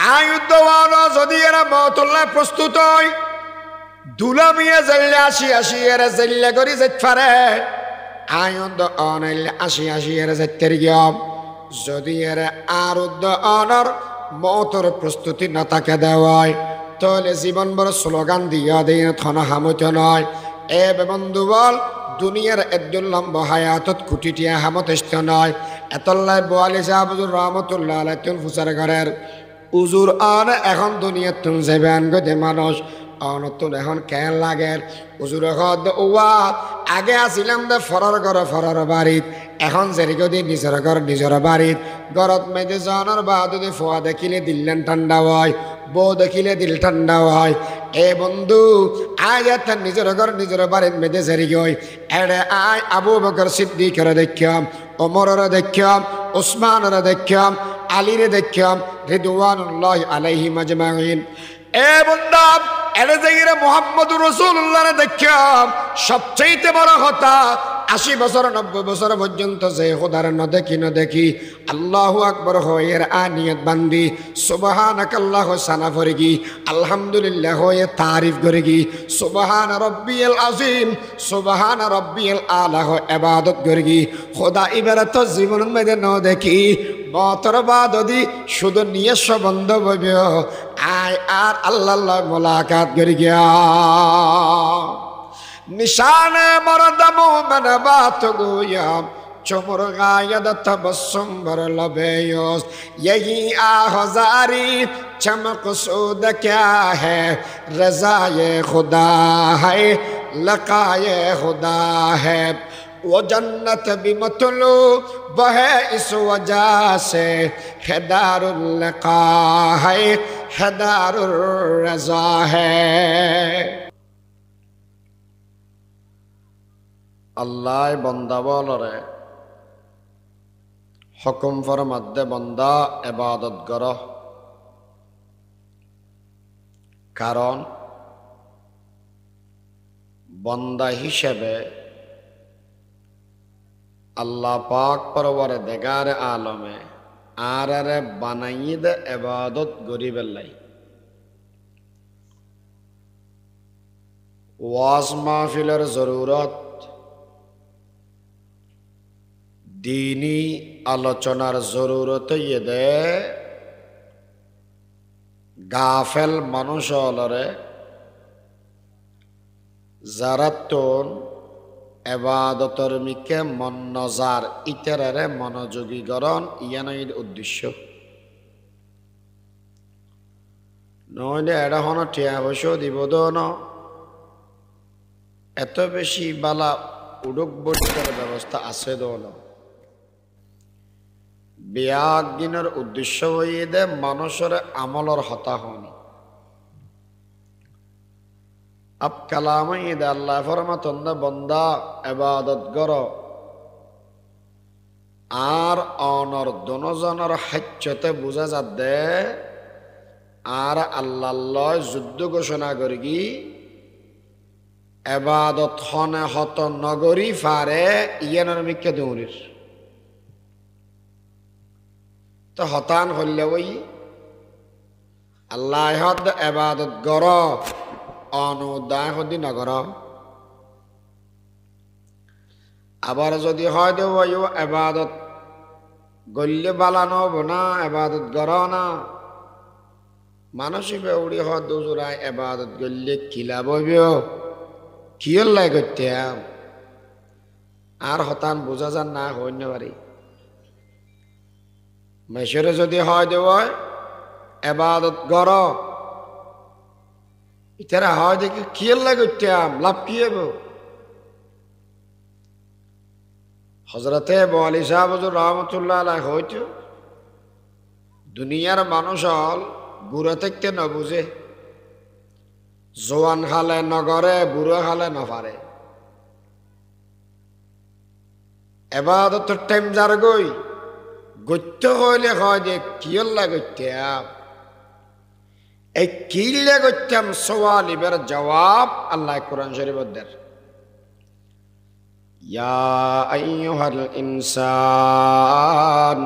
আয়ুদ্ধওয়ান যদি এরা মতুল্লাহ প্রস্তুত হয় দুলামিয়ে জেলে আসি এরা জেলে করি যেতে পারে আয়ুদ্ধ অনাইলে আসি এরা যেতে গিয়াম যদি এরা আরুদ্ধ অনর মতর প্রস্তুতি না তাকে দেওয়ায় তাহলে জীবন বড় স্লোগান দিয়া দিয়ে থনা হামত নয় এ বন্ধু বল দুনিয়ার একজন লম্বা হায়াতত কুটিটিয়া হামতেষ্ট নয় এতল্লাই বোয়ালি সাহাবুজুর রহমতুল্লাহ আলাইহি তুল ফুসার ঘরের উজুর আন এখন দুনিয়ার তুন যাবেন গদে মানুষ অনতুন এখন কেন লাগে উজুর ওয়া আগে আসিলাম দে ফরার বাড়িত এখন যেরিগদি নিজের ঘর নিজের বাড়িত ঘরত মেয়েদের জনের বা যদি ফোয়া দেখিলে দিল্লেন ঠান্ডা হয় বউ দেখিলে দিল ঠান্ডা হয় এ বন্ধু আয় যাতে নিজের ঘর নিজের বাড়ির মেয়েদের যেরি গই এড়ে আয় আবু বকর সিদ্দিকরে দেখিয়াম ওমরের দেখিয়াম ওসমানের দেখিয়াম আলীরে দেখিয়াম রিদওয়ানুল্লাহি আলাইহিম আজমাইন এ বন্ধু এড়ে যাইরে মুহাম্মদুর রাসূলুল্লাহরে দেখিয়াম সবচেয়ে বড় কথা 80 বছর 90 বছর পর্যন্ত যে খোদার না দেখি আল্লাহু আকবার হয়ের আনিয়ত বান্দি সুবহানাকাল্লাহু সানা ফরগি আলহামদুলিল্লাহ হয়ে তারিফ করেগি সুবহান রাব্বিয়াল আযীম সুবহান রাব্বিয়াল আলা ইবাদত করেগি খোদা ইবাদত জীবন মধ্যে না দেখি মতর বাদদি শুধু নিয়স্ব বন্ধ হইবে আয় আর আল্লাহ মুলাকাত করি গিয়া निशाने मर्द मोमन बात गोयाम चुमर गायद तबस्सुम भर लबेयोस यही आहजारी चमक सूद क्या है रज़ाए खुदा है लकाए खुदा है वो जन्नत भी मतलू वह इस वजह से हैदारुल लका है हैदारुर रज़ा है আল্লাহ বন্দা বলরে হুকুম ফরমাদে বন্দা ইবাদত কর কারণ বন্দা হিসেবে আল্লাহ পাক পরওয়ারদিগার আলমে আরে বানাইদ ইবাদত গরিবেল্লাই ওয়াজ মাহফিলের জরুরত দীনী আলোচনার জরুরত ইয়ে গাফেল মানুষ হলরে যারা তোন এবাদতর মিকে মন্নজার ইতেরারে মনোযোগীকরণ ইয়ানইর উদ্দেশ্য নইলে এটা হন টিয়া বসেও দিব দন এত বেশি বালা উডুক বটিকার ব্যবস্থা আছে দন বিয়াগিনের উদ্দেশ্য হয়ে দে মানুষের আমলর হতা হনি আব কালাম দে আল্লাহ ফরমাতন বন্দা ইবাদত কর আর অনর দনজনের হাচ্যতে বুঝা যাত দে আর আল্লাহ যুদ্ধ ঘোষণা করি ইবাদত হনে হত নগরী ফারে ইয়ানের মিকে দৌড়ির তো হতান হইলে ওই আল্লাহ ইবাদত গর অনুদায় হদি নগর আবার যদি হয় দে ওই ইবাদত গল্লে বালানো বনা ইবাদত গর না মানসিক উড়ি হদ দুজুরায় ইবাদত গল্লে কিলা বইব কিয়ল লাই করতে আর হতান বোঝা যান না হইতে পারি মেশরে যদি হয় দেব এবাদত গর ইতারা হয় দেখি কিয়ল লাগতে লাভ কি হব হজরতে বোয়ালি সাহাবুজুর রহমতুল্লাহ আলাইহি হইতো দুনিয়ার মানুষ হল বুড়ো থাকতে ন বুঝে জোয়ান খালে নগরে বুড়ো খালে নপারে এবাদতের টাইম যার গই গত্য হইলে হয় যে কিয়ল্লা গত্যাম এই কিল্লে গত্যাম সওয়াল ইবের জবাব আল্লাহ কোরআন শরীফ দের ইয়া আইয়ুহাল ইনসান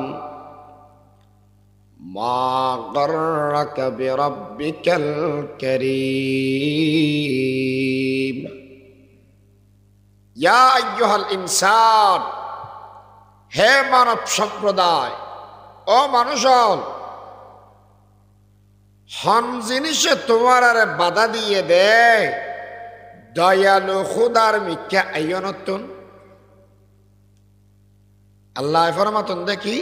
মা গররাকা বিরাব্বিকাল কারীম। ইয়া আইয়ুহাল ইনসান, হে মানব সম্প্রদায়, ও মানুষল, হন জিনিসে তোমার আরে বাধা দিয়ে দে দয়ালু খুদার মিথ্যা আইয়নতুন। আল্লাহ ফরমাতুন দেখি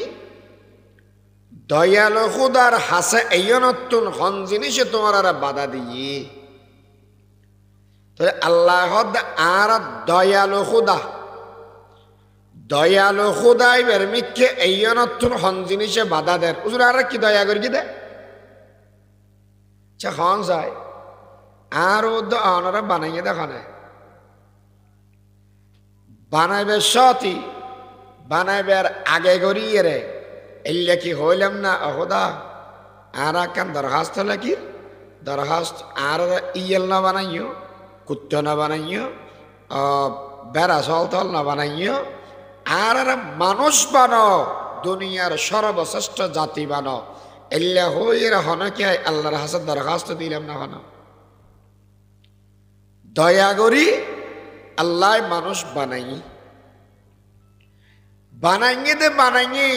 দয়ালু খুদার হাসে আইয়নতুন হন জিনিসে তোমার আরে বাধা দিয়ে। তো আল্লাহ আর দয়ালু খুদা, দয়ালু খুদাই বের মিথ্যে আইয়নতুন হন জিনিসে বাধা দেন। হুজুর আর কি দয়া করি কি দে হন যায় আর অনারা বানাইয়ে দেখানে বানাইবে সতী বানাইবে আর আগে গড়িয়ে রে এলে কি হইলাম না অহদা আর কান দরখাস্ত লেখি দরখাস্ত আর ইয়েল না বানাইও, কুত্ত না বানাইও, বেড়া সলতল না বানাইও, আর মানুষ বানো, দুনিয়ার সর্বশ্রেষ্ঠ জাতি বানো। এলে হইয়ের হন কে আল্লাহর হাসান দরখাস্ত দিলাম না হন। দয়া করি আল্লাহ মানুষ বানাই বানাইয়ে দে বানাইয়ে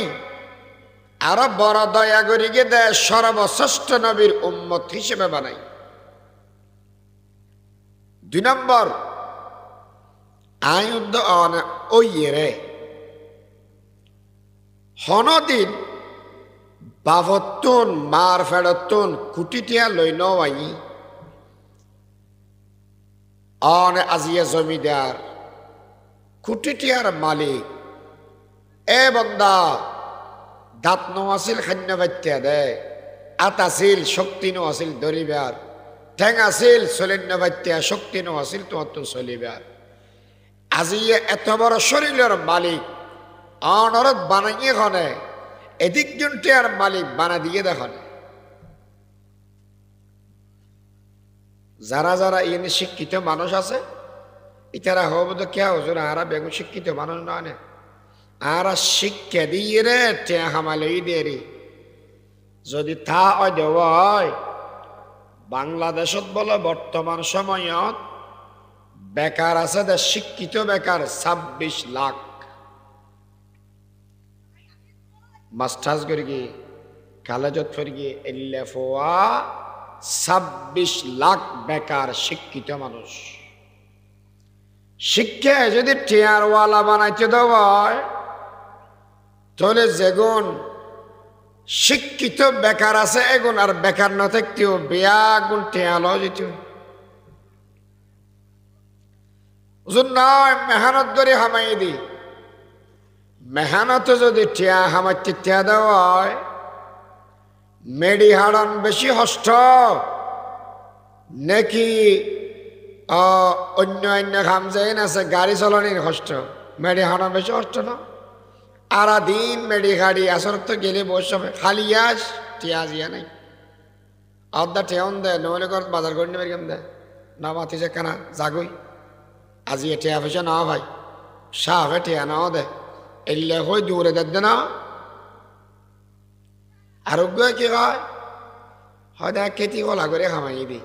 আরো বড় দয়া করি গে দে সর্বশ্রেষ্ঠ নবীর উম্মত হিসেবে বানাই। 2 নম্বর আয়ুদ্ধ ওই রে হনদিন বাবতুন মার ফেরতুন কুটিটিয়া লই নই অন আজিয়া জমিদার কুটিটিয়ার মালিক এ বন্দা দাঁত নো আছিল খান্য বাত্যা দে, আত আছিল শক্তি নো আছিল দরিবার, ঠেং আছিল চলিন্য বাত্যা শক্তি নো আছিল তোমার তো চলিবার। আজিয়ে এত বড় শরীরের মালিক অনরত বানাইয়ে খনে এদিক জনটিয়ার মালিক বানা দিয়ে দেখেন। যারা যারা ইনি শিক্ষিত মানুষ আছে ইতারা হব তো কে হজুর আরা বেগু শিক্ষিত মানুষ নয়, আরা শিক্ষা দিয়ে রে টেয়া হামালই দেরি যদি তা হয় বাংলাদেশত বলে বর্তমান সময়ত বেকার আছে দে শিক্ষিত বেকার 26 লাখ। মাস্টার্স করি গিয়ে কলেজত ফিরে গিয়ে এলে ফোয়া 26 লাখ বেকার শিক্ষিত মানুষ। শিক্ষায় যদি টিয়ারওয়ালা বানাইতে দেওয়ায় তাহলে যেগুন শিক্ষিত বেকার আছে এগুন আর বেকার না থাকতেও বেয়া গুণ টিয়াল যেত নয়। মেহনত করে হামাই দি মেহনত যদি টিয়া হামাইতে টিয়া দেওয়ায় মেডি হাড়ন বেশি হষ্ট নাকি অন্য অন্য খাম যে আছে গাড়ি চলানির কষ্ট, মেডি হাড়ন বেশি হষ্ট না। আরা দিন মেডি গাড়ি আসর তো গেলে বসে খালি আস টিয়া জিয়া নাই আদা টেয়ন দে নহলে ঘর বাজার করে নেবে কেন দে না মাতিছে কেনা জাগুই আজি টিয়া পয়সা না ভাই সাহে টিয়া নাও দে এলে হই দূরে দে না। আরোগ্য কি হয় হয়তো খেতি কলা করে খামাই দি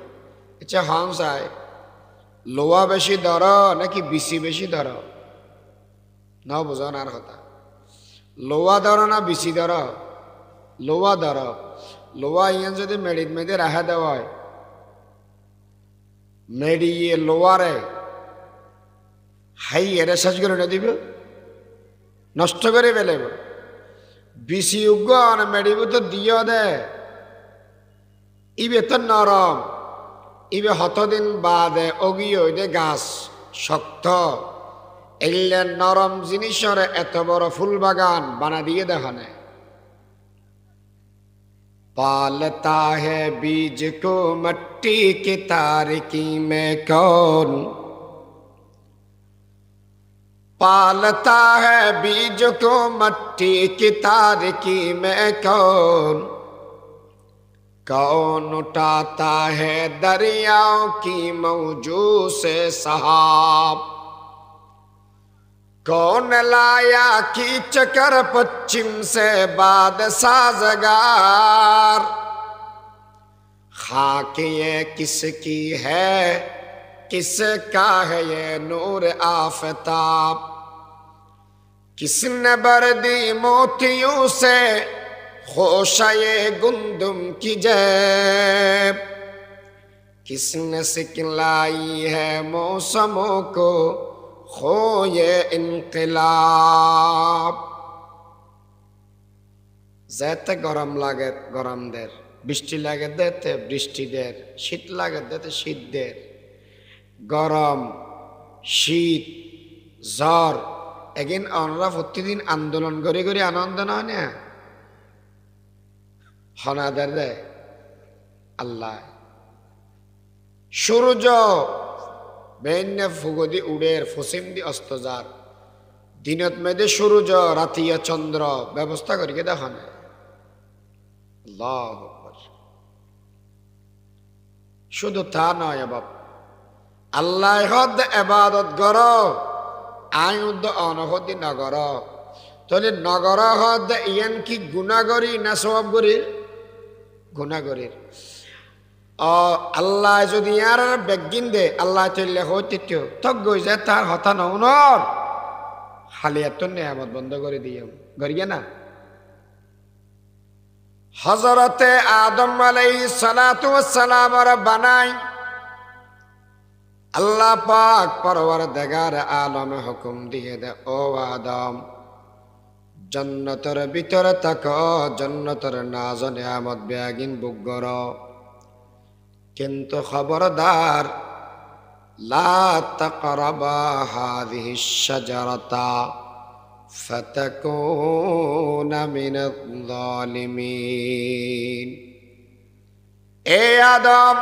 আচ্ছা হন চাই লোয়া বেশি দর নাকি বিসি বেশি দর ন বুঝন আর কথা লোয়া দর না বিসি দর লোয়া দর। লোয়া ইয়ান যদি মেডিত মেদে রাখা দেওয়া হয় মেডি ইয়ে লোয়ারে হাই এরে শেষ করে না দিব নষ্ট করে ফেলেব। বিসি উগ্র মেডিব তো দিও দে ইবে তো নরম ইবে হতদিন বাদে অগিয়ে দে গাছ শক্ত এলে নরম জিনিসরে এত বড় ফুল বাগান বানা দিয়ে দেখানে। पालता है बीज को मट्टी की तारकी में कौन, पालता है बीज को मट्टी की तारकी में कौन, कौन उठाता है दरियाओं की मौजों से सहाब, कौन लाया खींच कर पश्चिम से बाद साजगार, खाक ये किसकी है किसका है ये नूर आफताब, किसने बरदी मोतियों से खोशाये गुंदुम की जेब, किसने सिखलाई है मौसमों को खो ये इनकलाब। যেতে গরম লাগে গরমদের, বৃষ্টি লাগে দেতে বৃষ্টিদের, শীত লাগে দেতে শীতদের। গরম শীত জ্বর এগিন অনরা প্রতিদিন আন্দোলন করে করে আনন্দ নয় না হনাদের দে আল্লাহ। সূর্য বেন্যা ফুগদি উড়ের ফসিম দি অস্তজার, দিনত মেদে সূর্য রাতিয়া চন্দ্র ব্যবস্থা করি কে দেখো না। আল্লাহু আকবার। শুধু তা নয় বাপ, আল্লাহ হদ ইবাদত কর আয়ুদ অনহদি নগর, তাহলে নগর হদ ইয়ান কি গুনাহগরি না সওয়াব গরির? গুনাহগরির। আল্লাহ যদি আর বেগিন দে আল্লাহ চললে হইতে তক গই যায় তার হতা নউনর হালিয়াত নিয়ামত বন্ধ করে দিও গরিয়া না। হযরতে আদম আলাইহিস সালাতু ওয়াস সালাম আর বানাই আল্লাহ পাক পরওয়ারদিগার আলমে হুকুম দিয়ে দে, ও আদম জান্নাতের ভিতরে থাকো, জান্নাতের নাজ নিয়ামত বেগিন ভোগ করো, কিন্তু খবরদার লা তাকরাবা হাযিহিশ শাজারাতা ফাতাকুনা মিনাজ জালিমিন। এ আদম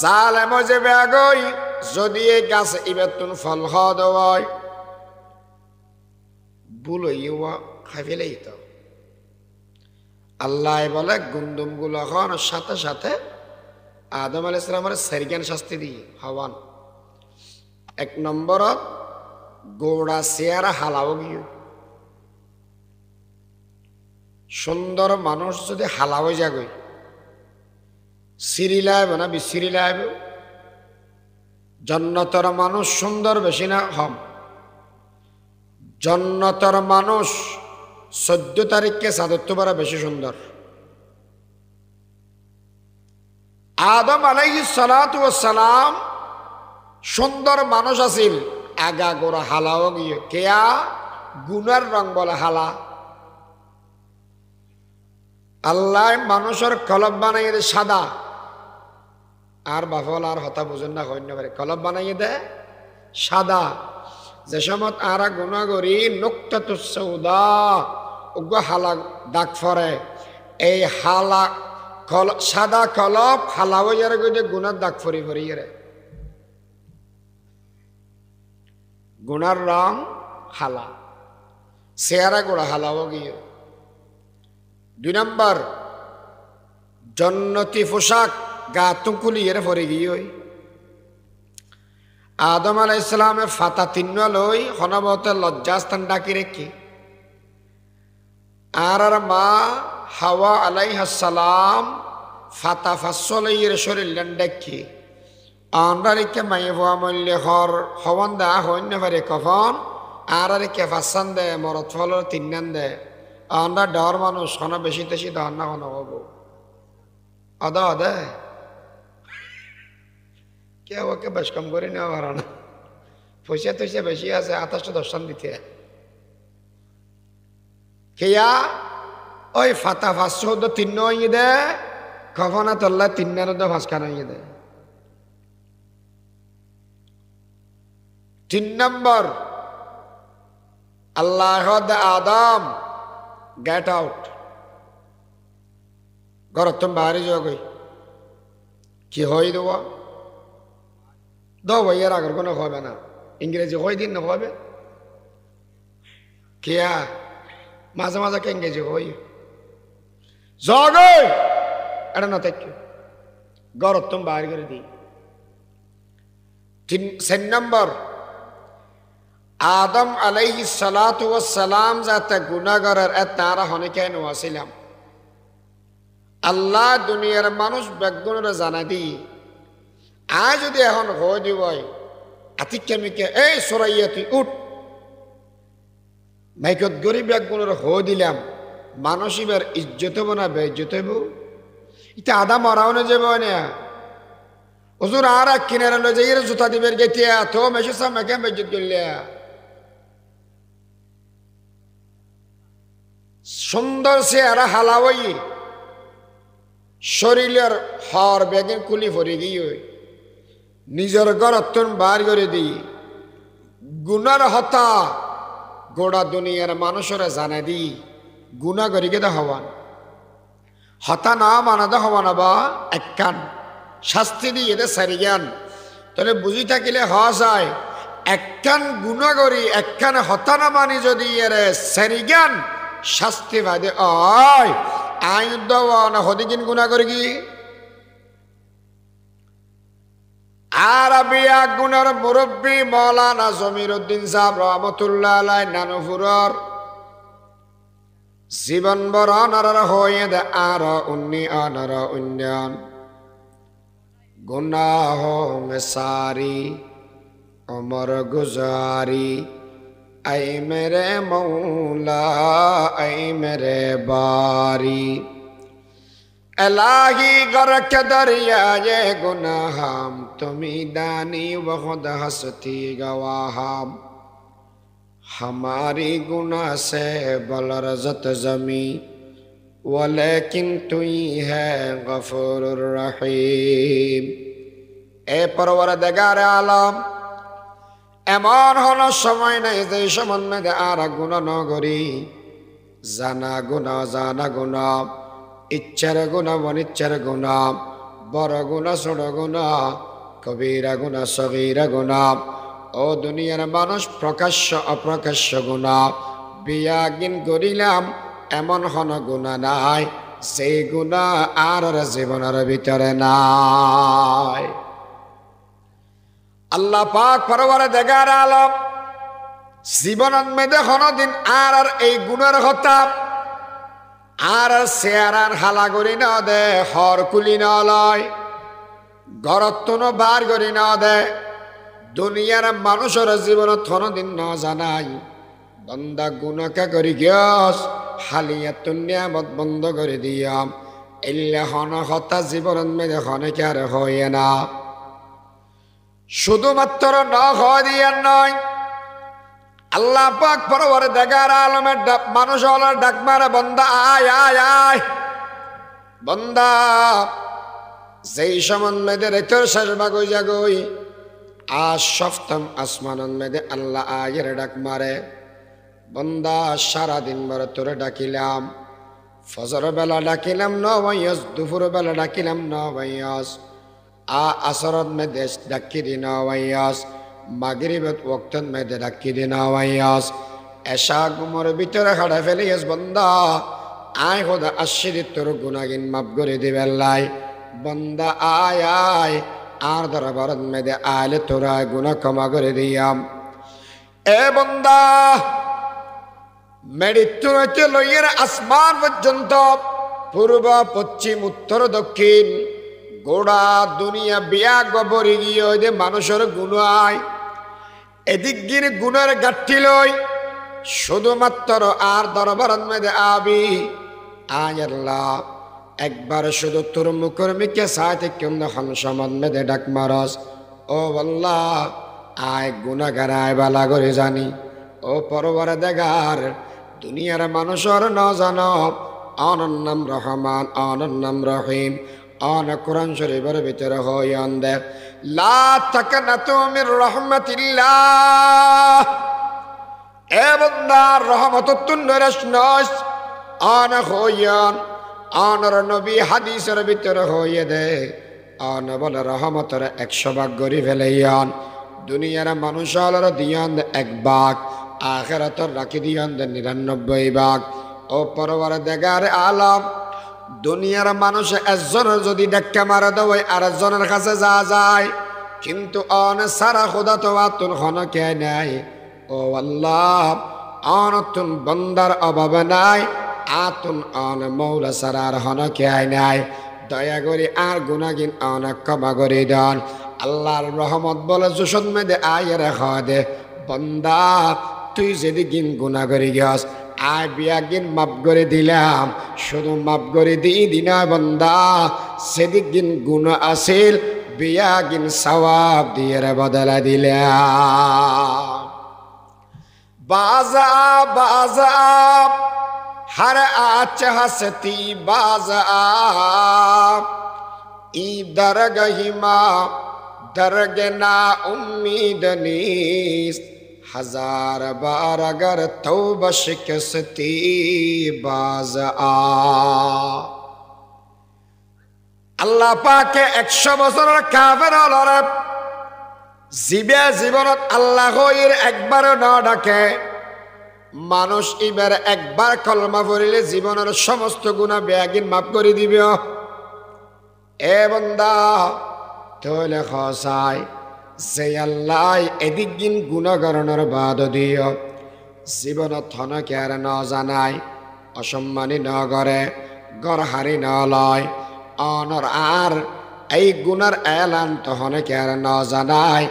জালেম যে বেগই যদি এই গাছ ইবেতুন ফল খাওয়া দেওয়ায় বুলইয়া খাই ফেলেই তো আল্লাহ বলে গুন্দুম গুলো খাওয়ানোর সাথে সাথে আদম আলাইহিস সালামের সারিগান শাস্তি দিয়ে হওয়ান। এক নম্বরত গোড়া চেয়ারা হালাও গিয়ে, সুন্দর মানুষ যদি হালাও যাগই সিরিলাইব না বিসিরিলাইব। জন্নতর মানুষ সুন্দর বেশি না হম, জন্নতর মানুষ 14 তারিখকে 7 বেশি সুন্দর। আদম আলাইহিস সালাতু ওয়াস সালাম সুন্দর মানুষ আছিল, আগা গোড়া হালাও গিয়ে কেয়া গুনার রং বলে হালা। আল্লাহ মানুষের কলব বানাইয়ে দে সাদা, আর বাফল আর হতা বুঝেন না হইন পারে, কলব বানাইয়ে দে সাদা। যে সময় আর গুণা করি নুক্তাতুস সৌদা উগ্র হালা দাগ ফরে, এই হালা সাদা কলব হালাও যারা গিয়ে গুনার দাগ ফরি ফরি রে, গুনার রং হালা, চেহারা গোড়া হালাও গিয়ে। 2 নম্বর জন্নতি পোশাক গা তুকুলি এর পরে গিয়ে আদম আলাইহিস সালামে ফাতা 3 লই হনবতে লজ্জাস্থান ডাকি রেখি, আর মা হাওয়া আলাইহিস সালাম ফাতা 5 লই এর শরীর ডাকি আমরা রেখে মাই হওয়া মূল্য হর হওয়ান দা হইন পারে কখন আর রেখে ফাঁসান দে মরত ফল 3 দে আমরা ডর মানুষ হন বেশি তেশি দর না হন হব আদা আদা কে ওকে বেশ কম করে নেওয়া পারা না, পয়সা তৈসা বেশি আছে 28টা দর্শন দিতে কেয়া ওই ফাতা 503 হইয়ে দে কখনা তোল্লা 3 ফাঁসখান হইয়ে দে। 3 নম্বর আল্লাহ আদম গেট আউট, ঘর তুমি বাইরে যাও গই কি হই দেওয়া দো ভাইয়ার আগের কোনো হবে না, ইংরেজি হই দিন না হবে কেয়া মাঝে মাঝে কে ইংরেজি হই জগে এটা না থাকি ঘর তুমি বাইরে করে দিই। 3 নম্বর আদম আলাইহিস সালাতু ওয়াস সালাম যাতে গুনাহগারের তারা হনে কেন আসিলাম আল্লাহ দুনিয়ার মানুষ বেগুনরে জানা দি আজ যদি এখন হয়ে দিব আতিক্যামিকে এই সরাইয়া তুই উঠ মাইকত গরিব বেগুনের হয়ে দিলাম মানুষ এবার ইজ্জত হব না বেইজ্জত হইব এটা আদা মরাও না যাব না হুজুর আর কিনারে লয়ে যাই জুতা দিবের গেতিয়া তো মেশে সামনে কেন বেইজ্জত করলে সুন্দর চেহারা হালাওয়াই শরীরের হর বেগের কুলি ভরে গিয়ে নিজের গরত্তন বার করে দিই গুনার হতা গোড়া দুনিয়ার মানুষরা জানা দি গুণা করি কে হওয়ান হতা না মানাদা হওয়ান বা একখান শাস্তি দিয়ে এদের সারি জ্ঞান তাহলে বুঝি থাকিলে হওয়া যায় একখান গুণা করি একখান হতা না মানি যদি এর সারি জ্ঞান শাস্তি বাদে অয় আইন দেওয়া হদিকিন গুণা করি কি আরবিয়া গুনার মুরব্বী মৌলানা জমিরউদ্দিন সাহেব রহমতুল্লাহ আলাইহি নানুপুরর জীবন বরণর হয়ে দে আর উন্নি অনর উন্নয়ন গুনাহ মে সারি অমর গুজারি আই মেরে মৌলা আই মেরে বারি इलाही गर्क दरियाए गुनाहम तुमी दानी वखुद हंसती गवाहम हमारी गुनाह से बलरजत जमी वलेकिन तुई है गफूरुर रहीम ए परवरदिगार आलम এমন হলো সময় নাই যে সমন্বয়ে আর গুনাহ ন করি জানা গুনাহ জানা গুনাহ ইচ্ছার গুণা অনিচ্ছার গুণা বড় গুণা ছোট গুণা কবিরা গুণা সগীরা গুণা ও দুনিয়ার মানুষ প্রকাশ্য অপ্রকাশ্য গুণা বিয়াগিন করিলাম এমন হন গুণা নাই সেই গুণা আর জীবনের ভিতরে নাই আল্লাহ পাক পরওয়ারদিগার আলম জীবনের মেদে কোনদিন আর এই গুণের কথা আর চেয়ারার হালা করি না দে হর কুলি না লয় গরত্তন বার করি না দে দুনিয়ার মানুষের জীবনত কোনদিন না জানাই বন্দা গুণকা করি গিয়স হালিয়া নিয়ামত বন্ধ করে দিয়াম এল্লা হন হতা জীবন মেঘে হনেকে আর হয় না শুধুমাত্র ন হয় দিয়ার নয় আল্লাহ পাক পরওয়ারদিগার আলমের মানুষ হলার ডাক মারে বন্দা আয় আয় আয় বন্দা যেই সমান মেয়েদের রেতর শেষ ভাগ হয়ে যাগই আজ সপ্তম আসমানন মেয়েদে আল্লাহ আয়ের ডাক মারে বন্দা সারাদিন ভরে তোরে ডাকিলাম ফজর বেলা ডাকিলাম 9 বয়স দুপুর বেলা ডাকিলাম 9 বয়স আসরত মেয়েদে ডাকি দি 9 বয়স মাগরিবত ওয়াক্তন মেয়েদে ডাকি দি 9 বয়স এশা গুমর ভিতরে হাড়া ফেলিস বন্দা আয় খোদা আশিরি তোর গুনাগিন মাফ করে দিবে লাই বন্দা আয় আয় আর দরবারত মেয়েদে আলে তোরা গুনাহ ক্ষমা করে দিয়াম এ বন্দা মৃত্যু হইতে লইয়ের আসমান পর্যন্ত পূর্ব পশ্চিম উত্তর দক্ষিণ গোড়া দুনিয়া বিয়াগ বরি গিয়ে ওই যে মানুষের গুণ আয় এদিক গিয়ে গুণের গাঠি লই শুধুমাত্র আর দরবারত মেয়েদে আবি আয় আল্লাহ একবার শুধু তোর মুখের মিকে সাথে কেমন হন সমান মেয়েদে ডাক মারস ও আল্লাহ আয় গুনাহগার আয় বালা করে জানি ও পরওয়ারদিগার দুনিয়ার মানুষের ন জানো অনর নাম রহমান অনর নাম রহিম অন কোরআন শরীফের ভিতরে হইয়ান দে লা তাকনাতু মির রাহমাতিল্লাহ এ বান্দা রহমতুন নরসনস অন হইয়ান অনর নবী হাদিসের ভিতরে হইয়ে দে অন বলে রহমতের 100 ভাগ গরি ফেলাইয়ান দুনিয়ার মানুষের দিয়ান 1 ভাগ আখিরাতর রাখি দিয়ান 99 ভাগ ও পরওয়ারদিগার আলম দুনিয়ার মানুষ একজনের যদি ডাক্কা মারা দেয় আরেকজনের কাছে যা যায় কিন্তু অন সারা খোদা তো আতুন হন কে নাই ও ও আল্লাহ অনতুন বন্দার অভাব নাই, আতুন অন মৌলা সারার হনকে আয় নাই, দয়া করি আর গুনাগিন অনেক ক্ষমা করে দেন। আল্লাহর রহমত বলে জোসন মেদে আয় রেখা দে বন্দা, তুই যেদিন গুণা করে গিয়াস আয় বিয়াগিন মাফ করে দিলাম, শুধু মাফ করে দিনা বন্দা, সেদিন গুণা আসিল বিয়াগিন সওয়াব দিয়ে বদলা দিলাম। बाज़ा बाज़ा हर आच हसती बाज़ा ई दरगहिमा दरग ना उम्मीद नीस, हजार बार अगर तौबा शिकस्ती बाज़ा। अल्लाह पाके 100 বছরের কাফের হলরে জীবনত আল্লাহ একবার না ডাকে, মানুষ এবার একবার কলমা পড়িলে জীবনের সমস্ত গুনাহ বেয়াগিন মাফ করে দিবে। এ বান্দা তোলে খসাই যে আল্লাহ এদিন গুনাহ করানোর বাদ দিও, জীবনত থনকে আর ন জানাই, অসম্মানী ন করে, গড়হারি ন লয়, অনর আর এই গুনার এলান তহনকে আর ন জানাই,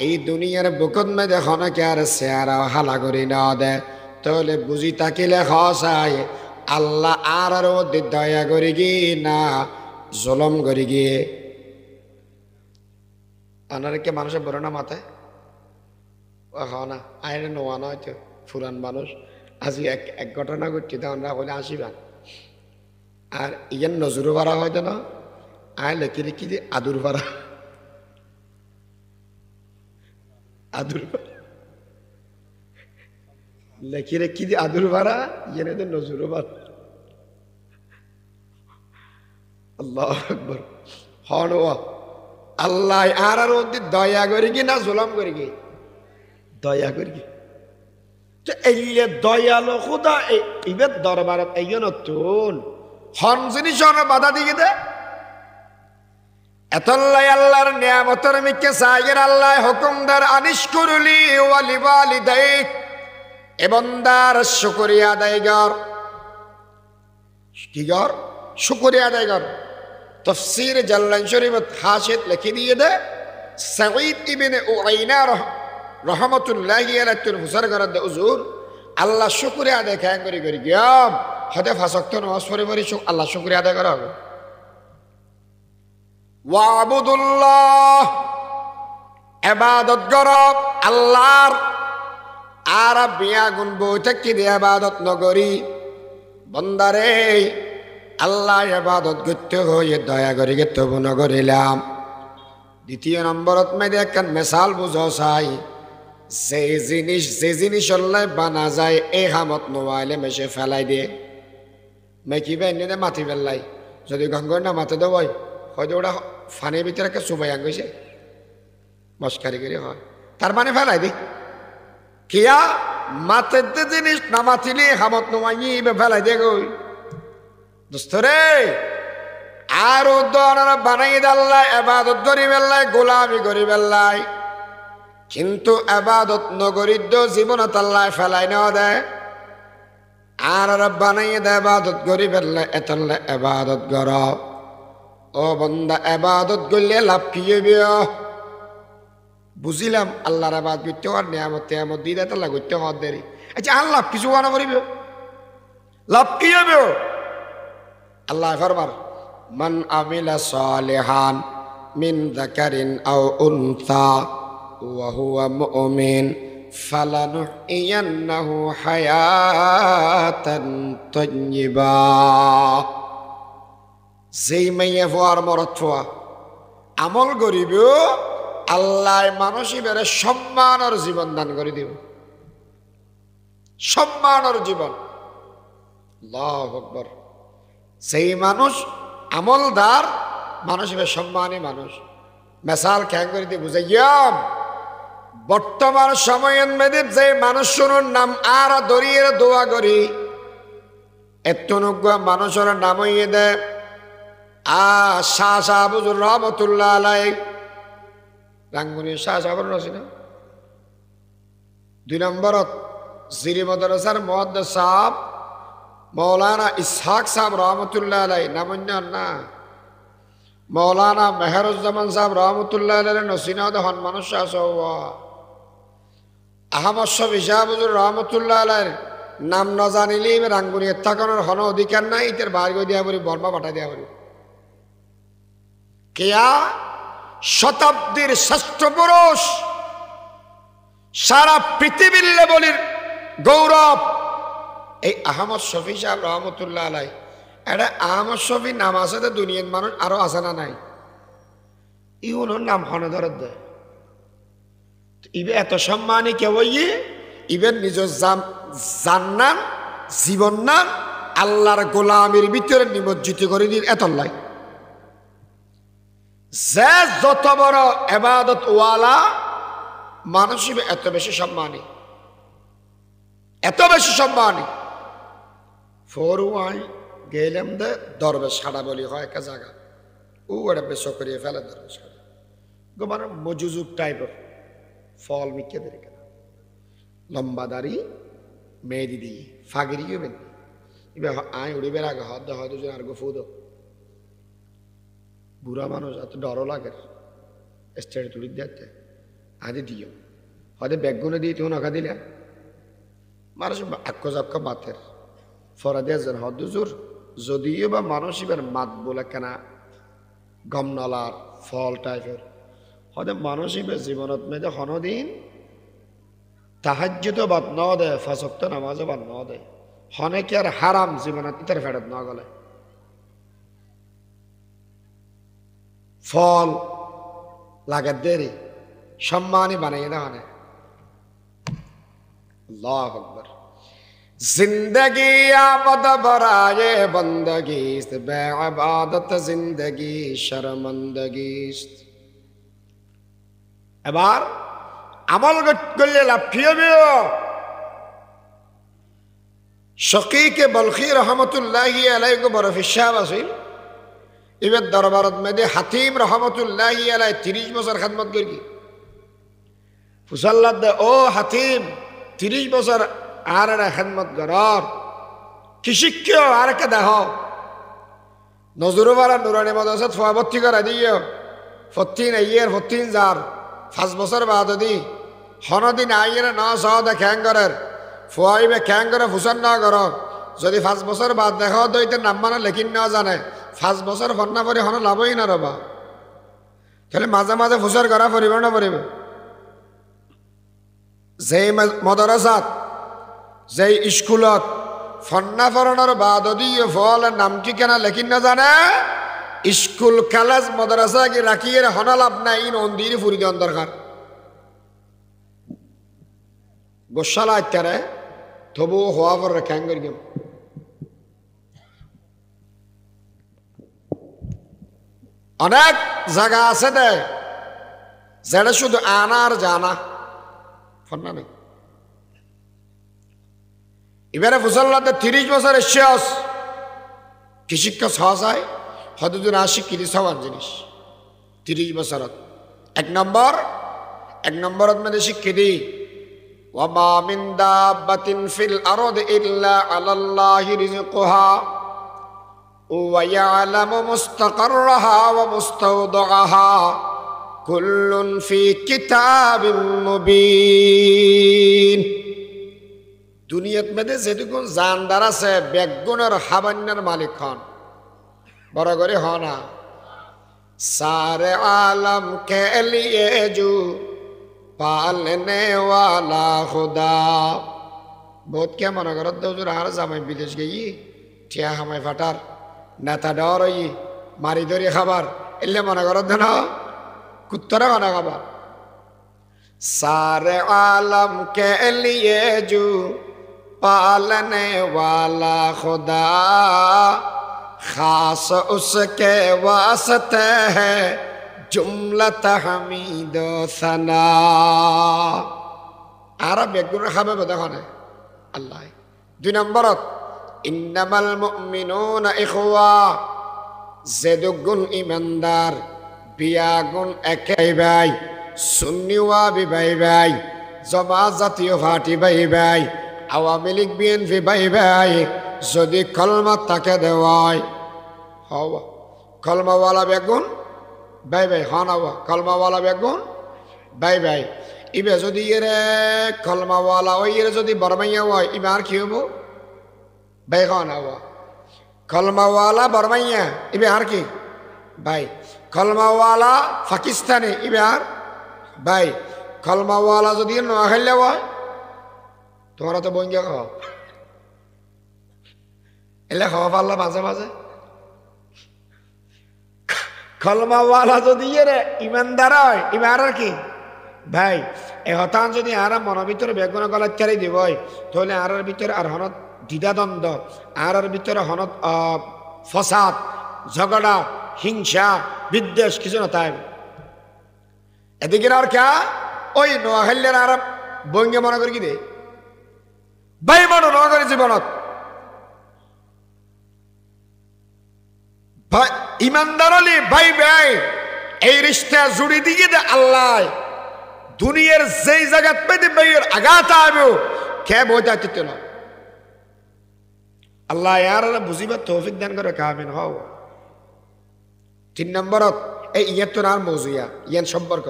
এই দুনিয়ার বুকত মে দেখো কে আর চেহারা হালা করি না দে, তাহলে বুঝি থাকিলে খসাই আল্লাহ আর দয়া করি গি না জলম করি গিয়ে। আনারকে মানুষের বড় না মাথায় না আইনে নোয়া নয় তো ফুরান মানুষ আজি এক ঘটনা ঘটছি তো আমরা বলে আসিবা, আর ইয়ান নজরু ভাড়া হয়তো না আয় লেখি রেখি দিয়ে আদুর ভাড়া, আদুর লেখি রেখি দিয়ে আদুর ভাড়া ইয়ে তো নজরু ভাড়া। আল্লাহ আকবার। হন আল্লাহ আর দয়া করি কি না জুলম করি কি? দয়া করি কি? এই দয়ালো খুদা এইবার দরবারত এই নতুন হন জিনিস বাধা দিয়ে দে এতল্লাই আল্লাহর নিয়ামতের মিকে সাইয়ের আল্লাহ হুকুমদার আনিশ করুলি ওয়ালি ওয়ালিদাইক, এ বান্দার শুকরিয়া আদায় কর। কি কর? শুকরিয়া আদায় কর। তাফসীর জাল্লান শরীফত হাসিদ লিখে দিয়ে দে সাঈদ ইবনে উয়াইনা রহমাতুল্লাহি আলাইহি তুল হুসার করার দে হুজুর আল্লাহ শুকরিয়া আদায় কেন করি করি গিয়াম হতে ফাসক্ত নামাজ পড়ে পড়ে আল্লাহ শুকরিয়া আদায় করা হবে। ওয়াবুদুল্লাহ ইবাদত করো আল্লাহর, আর বিয়া গুণ বইতে কি দিয়ে ইবাদত নগরী বন্দারে আল্লাহ ইবাদত করতে হয়ে দয়া করি তবু নগরিলাম। দ্বিতীয় নম্বরত মেয়েদের একখান মেসাল বুঝো চাই, যে জিনিস আল্লাহ বানা যায় এই হামত নোয়াইলে মেশে ফেলাই দিয়ে মেকি বেনে মাতি ফেললাই, যদি গঙ্গর না মাতে দেব হয়তো ওটা ফানির ভিতরে একটা চুবাই আঙ্গিছে মস্কারি করে হয়, তার মানে ফেলাই দি কিয়া মাতে জিনিস না মাতিলে হামত নোয়াই ফেলাই দিয়ে গই দোস্তরে। আর উদ্দরা বানাই দাল্লাই এবাদত করি বেল্লাই গোলামি করি বেল্লাই, কিন্তু এবাদত নগরিদ্য জীবনত আল্লাহ ফেলাই নেওয়া দেয় আর বানাই দে এবাদত করি বেল্লাই এতলে এবাদত কর। ও বন্দা এবাদত করলে লাভ কি হইবে? বুঝিলাম আল্লাহর আবাদ করতে হওয়ার নিয়ামত তেয়ামত দিয়ে দেয় তাল্লাহ করতে হওয়ার দেরি। আচ্ছা আর লাভ কিছু বানা করিব, লাভ কি হবে? আল্লাহ ফরমান মান আমিলা সালিহান মিন যাকারিন আও উনসা ওয়া হুয়া মুমিন ফালানুহইয়ান্নাহু হায়াতান তাইয়্যিবা। যেই মাইয়া ফোয়ার মরত ফোয়া আমল করিব আল্লাহ মানুষই বেড়ে সম্মানের জীবন দান করে দিব, সম্মানের জীবন। আল্লাহু আকবার। সেই মানুষ আমলদার মানুষ সম্মানী মানুষ। মেসাল খেয়াল করে দিয়ে বুঝাইয়াম বর্তমান সময়ের মেয়েদের যে মানুষ শুনুন নাম আর দরিয়ে দোয়া করি এতনুজ্ঞ মানুষের নাম হইয়ে দেয় শাহ সাহাবুজুর রহমতুল্লাহ আলাই রাঙ্গুনি শাহ সাহাবুর রসি না 2 নম্বরত জিরি মাদ্রাসার মুহাদ্দিস সাহেব মৌলানা ইসহাক সাহেব রহমতুল্লাহ আলাইহি নামন্যান না মৌলানা মেহরুজ্জামান সাহেব রহমতুল্লাহ আলাইহি নসিনাদ হন মানুষ আসওয়া আহমদ শফি সাহেব হুজুর রহমতুল্লাহ আলাইহি নাম ন জানিলে রাঙ্গুনি থাকানোর হন অধিকার নাই ইতের বাড়ি গই দিয়া বলি বর্মা পাঠা দিয়া বলি কেয়া শতাব্দীর শ্রেষ্ঠ পুরুষ সারা পৃথিবীর লেবলির গৌরব এই আহমদ শফি সাহেব রহমতুল্লাহ আলাইহি এটা আহমদ শফি নাম আছে তো দুনিয়ার মানুষ আরো আছে না নাই ইউনোর নাম হনে ধরে দেয় ইবে এত সম্মানী কেউ ইবের নিজ জান্নান জীবন নাম আল্লাহর গোলামির ভিতরে নিমজ্জিত করে দিন এত লাই যে যত বড় ইবাদত ওয়ালা মানুষ এত বেশি সম্মানী এত বেশি সম্মানী ফরওয়াই গেলাম দে দরবেশ খাড়া বলি হয় একটা জায়গা ও এটা বেশ করিয়ে ফেলে দরবেশ খাড়া গো মানে মজুজুক টাইপের ফল মিকে দেরি কেন লম্বা দাড়ি মেহেদি দিয়ে ফাগিরি গেবেন এবার আয় উড়িবের আগে হদ হয়তো আর গো ফুদ বুড়া মানুষ এত ডরও লাগে স্টেট তুলি দেখতে আদি দিও হয়তো ব্যাগগুলো দিয়ে তুই নখা দিলে মানুষ আক্ষ জাক্ষ মাথের ফরাদে যেন হদুজুর যদিও বা মানুষ এবার মাত বলে কেনা গমনলার ফল টাইপের হয়তো মানুষ এবার জীবনত মেয়েদের হনদিন তাহাজ্জুদ বাদ ন দেয় ফাঁসক্ত নামাজও বাদ ন দেয় হনেকে আর হারাম জীবনত ইতার ফেরত ন গলে ফল লাগে দেরি সম্মানী বানিয়ে দেওয়া হয় আল্লাহু আকবার जिंदगी आमद बराए बंदगी बेइबादत जिंदगी शर्मंदगी এবার আমল করলে লাফিয়ে শকীকে বলখি রহমতুল্লাহি আলাইহি কো বড় ফিসাব আছিল এবার দরবারত মেদে হাতিম রহমতুল্লাহি আলাইহি 30 বছর খিদমত করি ফুসাল্লাদ ও হাতিম 30 বছর আর একটা খেদমত করার কি শিক্ষিও আর একটা দেহ নজরুবারা নুরানি মাদ্রাসা থোয়া ভর্তি করা দিও 14 ইয়ার 14 যার 5 বছর বাদ দি হনদিন আইয়ের না সহদে খ্যাং করার ফুয়াইবে খ্যাং করে ফুসান না কর যদি 5 বছর বাদ দেখো দইতে নাম মানে লেখিন না জানে 5 বছর ফন্না পরি হন লাভই না রবা তাহলে মাঝে মাঝে ফুসার করা পরিব না পরিবে যেই মাদ্রাসাত যেই স্কুলত ফন্না ফরণের বাদ দিয়ে ফলের নাম কি কেনা লেখিন না জানে স্কুল কলেজ মাদ্রাসা কি রাখিয়ে হনা লাভ নাই নন্দির ফুরি দেওয়ার দরকার গোসালা ইত্যারে তবু হওয়া পর খ্যাং করি অনেক জায়গা আছে দে যেটা শুধু আনা আর জানা ফন্না নেই এবারে ফুসল্লাতে 30 বছরের শেষ কি শিক্ষা সহজ হয় হদুদুর আশিকিরি সমান জিনিস 30 বছরত এক নম্বরত মধ্যে শিক্ষা দিই ওয়ামা মিন দাব্বাতিন ফিল আরদি ইল্লা আলাল্লাহি রিজকুহা ওয়া ইয়ালামু মুস্তাকাররাহা ওয়া মুস্তাওদাআহা কুল্লুন ফি কিতাবিম মুবিন দুনিয়াত মেদে যেটুকুন জানদার আছে বেগুনের হাবান্নার মালিক হন বড় করে হনা সারে আলম কে লিয়ে জু পালনে ওয়ালা খুদা বহুত কে মনে করত হুজুর আর জামাই বিদেশ গেই ঠিয়া হামাই ফাটার নেতা ডর হই মারি ধরি খাবার এলে মনে করত না কুত্তরা খানা খাবার सारे आलम के लिए जो पालने वाला खुदा खास उसके वास्ते है जुमला तहमीद सना आरा बेगुन खाबे बदखाने अल्लाह दुई नंबरत इन्नमल मुमिनून इखवा जेदुगुन ईमानदार बियागुन एके भाई सुन्नी वा भी भाई भाई জামাত জাতীয় পার্টি ভাই ভাই, আওয়ামী লীগ বিএনপি ভাই ভাই, যদি কলমা তাকে দেওয়ায় হওয়া কলমাওয়ালা বেগুন ভাই ভাই হন হওয়া কলমাওয়ালা বেগুন ভাই ভাই, ইবে যদি এরে কলমাওয়ালা ওই এর যদি বরমাইয়া হয় ইবে আর কি হবো ভাই হন হওয়া কলমাওয়ালা বরমাইয়া ইবে আর কি ভাই, কলমাওয়ালা পাকিস্তানি ইবে আর ভাই, কলমাওয়ালা যদি নোয়াখাইলে হয় তোমরা তো বঙ্গা খাও এলে খাওয়া পারলা মাঝে মাঝে, কলমাওয়ালা যদি এরে ইমানদার হয় ইমার আর কি ভাই, এ হতান যদি আর মনের ভিতরে বেগুন গলার চারি দিব তাহলে আর ভিতরে আর হনত দ্বিধাদ্বন্দ্ব, আর ভিতরে হনত ফসাদ ঝগড়া হিংসা বিদ্বেষ কিছু না তাই এদিকে আর কে ওই নোয়াখাইলের আর বঙ্গে মনে করি কি দে ভাই মনে নোয়াখালী জীবনত ইমানদার হলি ভাই ভাই এই রিশতা জুড়ি দিয়ে দে আল্লাহ দুনিয়ার যেই জায়গাত পেতে ভাইয়ের আঘাত আইব কে বইতে না আল্লাহ ইয়ার বুঝিবার তৌফিক দান করে কামিন হও। 3 নম্বরত এই ইয়াতুন আর মৌজুয়া ইয়ান সম্পর্ক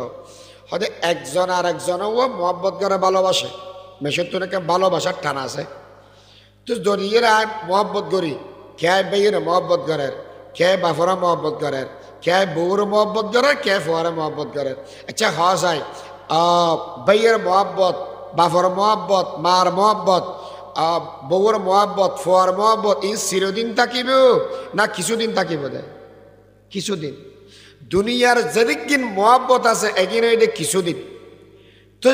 হতে একজন আর একজনও মহব্বত করে ভালোবাসে, মেশর তো নাকি ভালোবাসার টান আছে, তো দরিয়ের মহব্বত করি কে ভাইয়ের মহব্বত করে, কে বাফরা মহব্বত করে, কে বউর মহব্বত করে, কে ফুয়ারে মহব্বত করে। আচ্ছা হওয়া যায় ভাইয়ের মহব্বত, বাফর মহব্বত, মার মহব্বত, বউর মহব্বত, ফুয়ার মহব্বত ই চিরদিন থাকিব না কিছুদিন থাকিব দেয় কিছুদিন, দুনিয়ার যেদিন মহব্বত আছে এগিন হইলে কিছুদিন, তো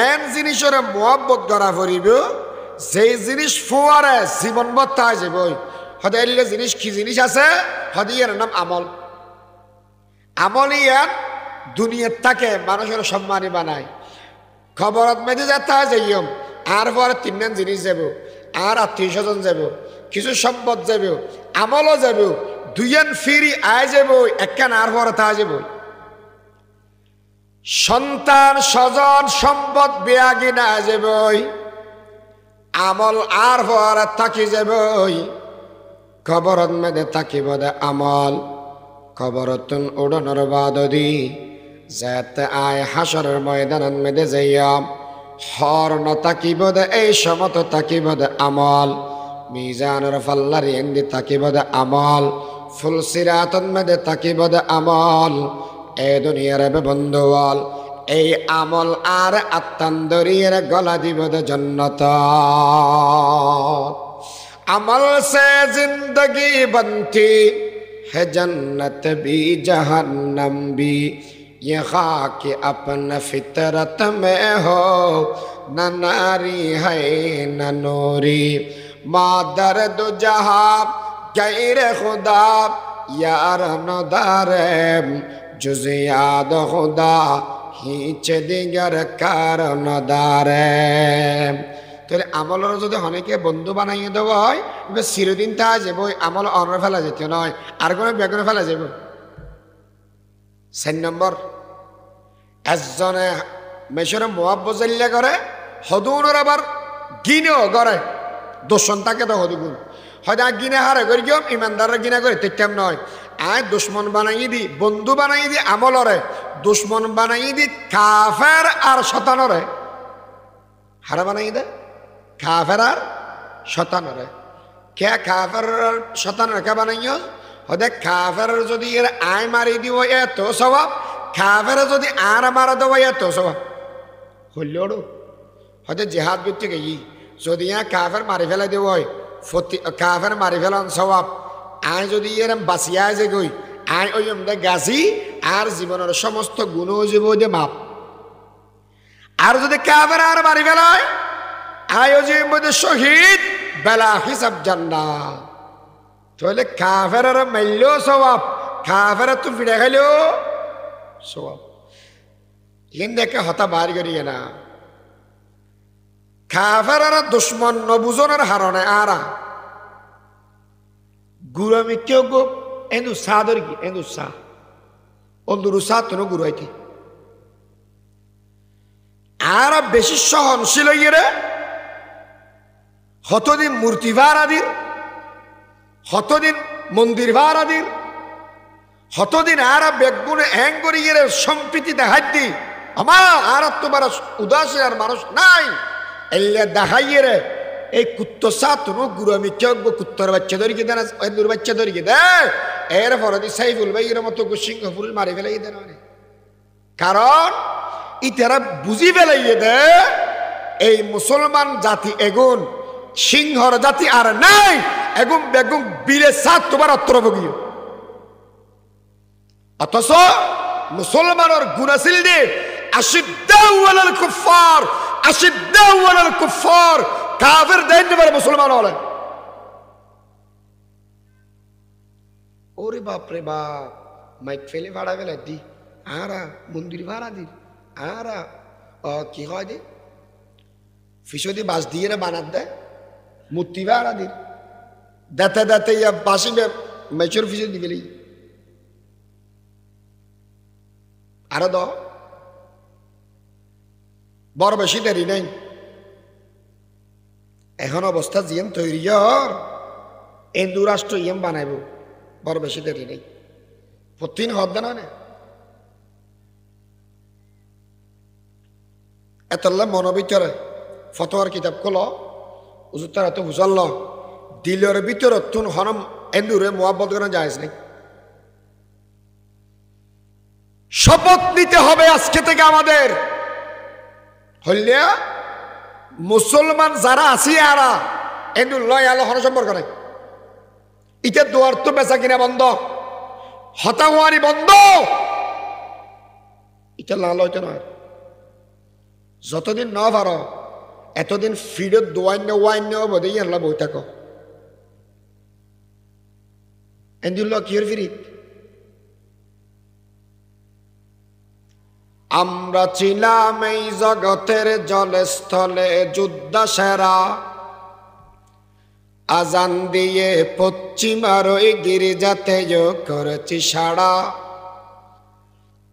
এন জিনিসের মহব্বত করা পড়িব যেই জিনিস ফুয়ারে জীবন বত্তা যাব হতে এলে জিনিস কি জিনিস আছে হতে এর নাম আমল, আমল ইয়ার দুনিয়ার থাকে মানুষের সম্মানী বানায়, খবরত মেঝে যেতে যাইম আর পরে 3 জিনিস যাব, আর আত্মীয় স্বজন যাব, কিছু সম্পদ যাব, আমলও যাব, 2 ফিরি আয় যাব, একখান আর পরে তা যাব, সন্তান স্বজন সম্পদ বেয়াগি না যাব, আমল আর পরে থাকি যাব, খবরত মেঝে থাকিব দে আমল, খবরতুন উড়ানোর বাদদি যাতে আয় হাসরের ময়দানত মেদে যাইয়াম হর ন তাকিব দে এই সমত তাকিব দে আমল, মিজানের ফাল্লার এন্দি তাকিব দে আমল, ফুল সিরাতন মেদে তাকিব দে আমল, এ দুনিয়ার বন্ধুয়াল এই আমল আর আত্মান্দরিয়ের গলা দিব দে জন্নত, আমল সে জিন্দগি বনতি है जन्नत भी जहन्नम भी, ये खाक अपन फितरत में हो न नारी है न नूरी, मादर दो जहां गैर खुदा यार नदारे जुज याद खुदा हिच दिगर कार नदारे। তাহলে আমলের যদি অনেকে বন্ধু বানাইয়ে দেওয়া হয় এবার চিরদিন তা যাব, আমল অনর ফেলা যেত নয় আর কোনো বেগুনে ফেলা যাব। 4 নম্বর একজনে মেশরে মহাব্বত জাল্লা করে হদুনের আবার গিনেও করে দোষণ তাকে তো হদুগুণ হয়তো গিনে হারে করি কেউ ইমানদারের গিনা করে তেম নয়, আয় দুশ্মন বানাই দি বন্ধু বানাই দি আমলরে, দুশ্মন বানাই দি কাফের আর শতানরে হারা বানাই দে কাফের আর শতানরে, কে কাফের আর শতানরে কে বানাইও হদে কাফের যদি এর আয় মারি দিব এত স্বভাব, কাফের যদি আর মারা দেবো এত স্বভাব হইল হয়তো জেহাদ ভিত্তিক ই যদি কাফের মারি ফেলাই দেব হয় কাফের মারি ফেলান স্বভাব, আয় যদি এর বাঁচিয়া যে গই আয় ওই গাছি আর জীবনের সমস্ত গুণ জীব যে মাপ, আর যদি কাফের আর মারি ফেলায় আয়োজির মধ্যে শহীদ বেলা হিসাব জান্নাত, তাহলে কাফের মাইল স্বভাব, কাফের তো ফিরে খাইল স্বভাব, এখান থেকে হতা বার করিয়ে না কাফের দুশ্মন নবুজনের হারণে আরা গুরামি কেউ গো এন্দু সাদর কি এন্দু সা অন্দুরু সা তো গুরাইতে আর বেশি সহনশীল হইয়ে হতদিন মূর্তি ভাড়াদির, হতদিন মন্দির ভাড়াদির, হতদিন আর বেগুনে হ্যাং করিয়ে সম্প্রীতি দেখাই দি আমার আর তোমার উদাসীন আর মানুষ নাই এলে দেখাইয়ে রে এই কুত্ত সাতনো গুড়ামি চকব কুত্তর বাচ্চা ধরিয়ে দেন, হিন্দুর বাচ্চা ধরিয়ে দে এর ফরদি সাইফুল ভাই এর মতো সিংহ পুরুষ মারি ফেলাই দেন। কারণ ইতারা বুঝি ফেলাইয়ে দে এই মুসলমান জাতি এগুন সিংহর জাতি আর নাই, এগুন বেগুন বীরে সাত তোমার অত্রভোগীয়। অথচ মুসলমানের গুণাশীল দিয়ে আশিদ্দাউ আলাল কুফার, আশিদ্দাউ আলাল কুফার, কাফের দেন পারে মুসলমান হলেন। ওরে বাপ রে বাপ, মাইক ফেলে ভাড়া ফেলে দি আরা মন্দির ভাড়া দি আরা কি হয় দি ফিসদি বাস দিয়ে বানাত দেয় মূর্তি ভাড়া দি দাতে দাতে ইয়া বাসি মেচুর ফিসদি গেলেই আরো দ বড় বেশি দেরি নাই। এখন অবস্থা জিএম তৈরি হিন্দু রাষ্ট্র ইএম বানাইব, বড় বেশি দেরি নেই। প্রতিদিন হদ দেন না এতলা মনের ভিতরে ফতোয়ার কিতাব খোল উজুর তারা তো বুঝাল দিলের ভিতরে তুন হনম হিন্দুরে মোহাব্বত করা যায় নাই। শপথ নিতে হবে আজকে থেকে আমাদের হইলে মুসলমান যারা আছি আরা হিন্দু লয় আলো হন সম্পর্ক নাই। ইটা দুয়ার তো বেচা কিনা বন্ধ, হতাহুয়ারি বন্ধ, এটা লাল হইতে নয়। যতদিন ন পারো এতদিন ফিডত দোয়াইন্য ওয়াইন্য বোধ ইয়ানলা বই থাকো এন্দিল কিয়র ফিরিত। আমরা ছিলাম এই জগতের জলে স্থলে যুদ্ধ সেরা, আজান দিয়ে পশ্চিমার ওই গির্জাতে করেছি সাড়া।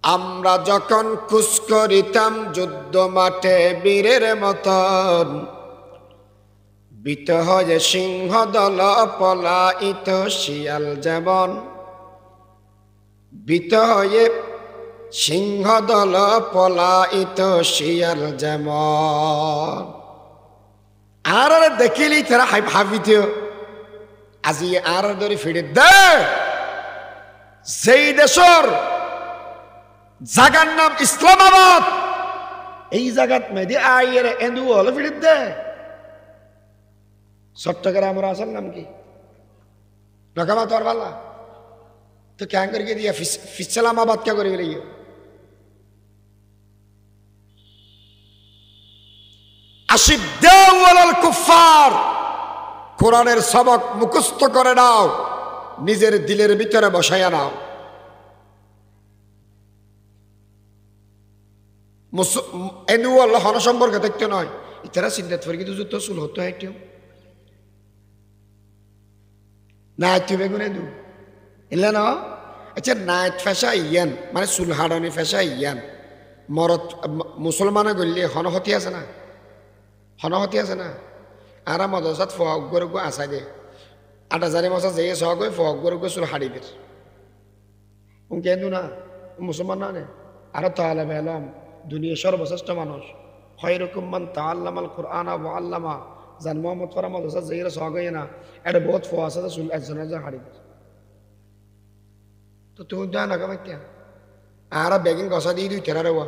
আমরা যখন কুচ করিতাম যুদ্ধ মাঠে বীরের মতন, বিত হয়ে সিংহ দল পলাইত শিয়াল যেমন, বিত হয়ে সিংহ দল পলাইত শিয়াল যেমন। আর দেখিলি তারা ভাবিত আজি আর ধরে ফিরে দে যেই দেশর জাগার নাম ইসলামাবাদ, এই জায়গাত মেদি আইয়ের এন্দু হলে ফিরে দে। চট্টগ্রামের আসল নাম কি রকামা তোর ভালা তো ক্যাং করে দিয়া ইসলামাবাদ কে করে গেলে আশিদ্দাউ আলাল কুফার। কোরআনের সবক মুখস্থ করে নাও, নিজের দিলের ভিতরে বসাইয়া নাও। এনুয়াল্লাহ হন সম্পর্কে দেখতে নয় ইতারা চিন্তা করে কিন্তু যুদ্ধ চুল হতো একটু নাইট বেগুন এদু এলে না। আচ্ছা নাইট ফেসা ইয়ান মানে চুল হাড়নি ফেসা ইয়ান মরত মুসলমানে গলি হনহতি আছে না, হনহতি আছে না। আর মদসাত ফহক গরু আসাই দে ৮,০০০ মশা যে সহ ফহক গরু চুল হাড়ি দের কেন্দু না মুসলমান না আর তাহলে বেলাম দুনিয়া সর্বশ্রেষ্ঠ মানুষ খয়রুকুম মান তাআল্লামাল কুরআনা ওয়া আল্লামা জান মোহাম্মদ ফরা মদসাত যে সহ গই না এটা বহুত ফহ আছে চুল একজনের যে হাড়ি দের। তো তুই যা না কামাইতে আর বেগিন গসা দিয়ে দুই তেরা রেওয়া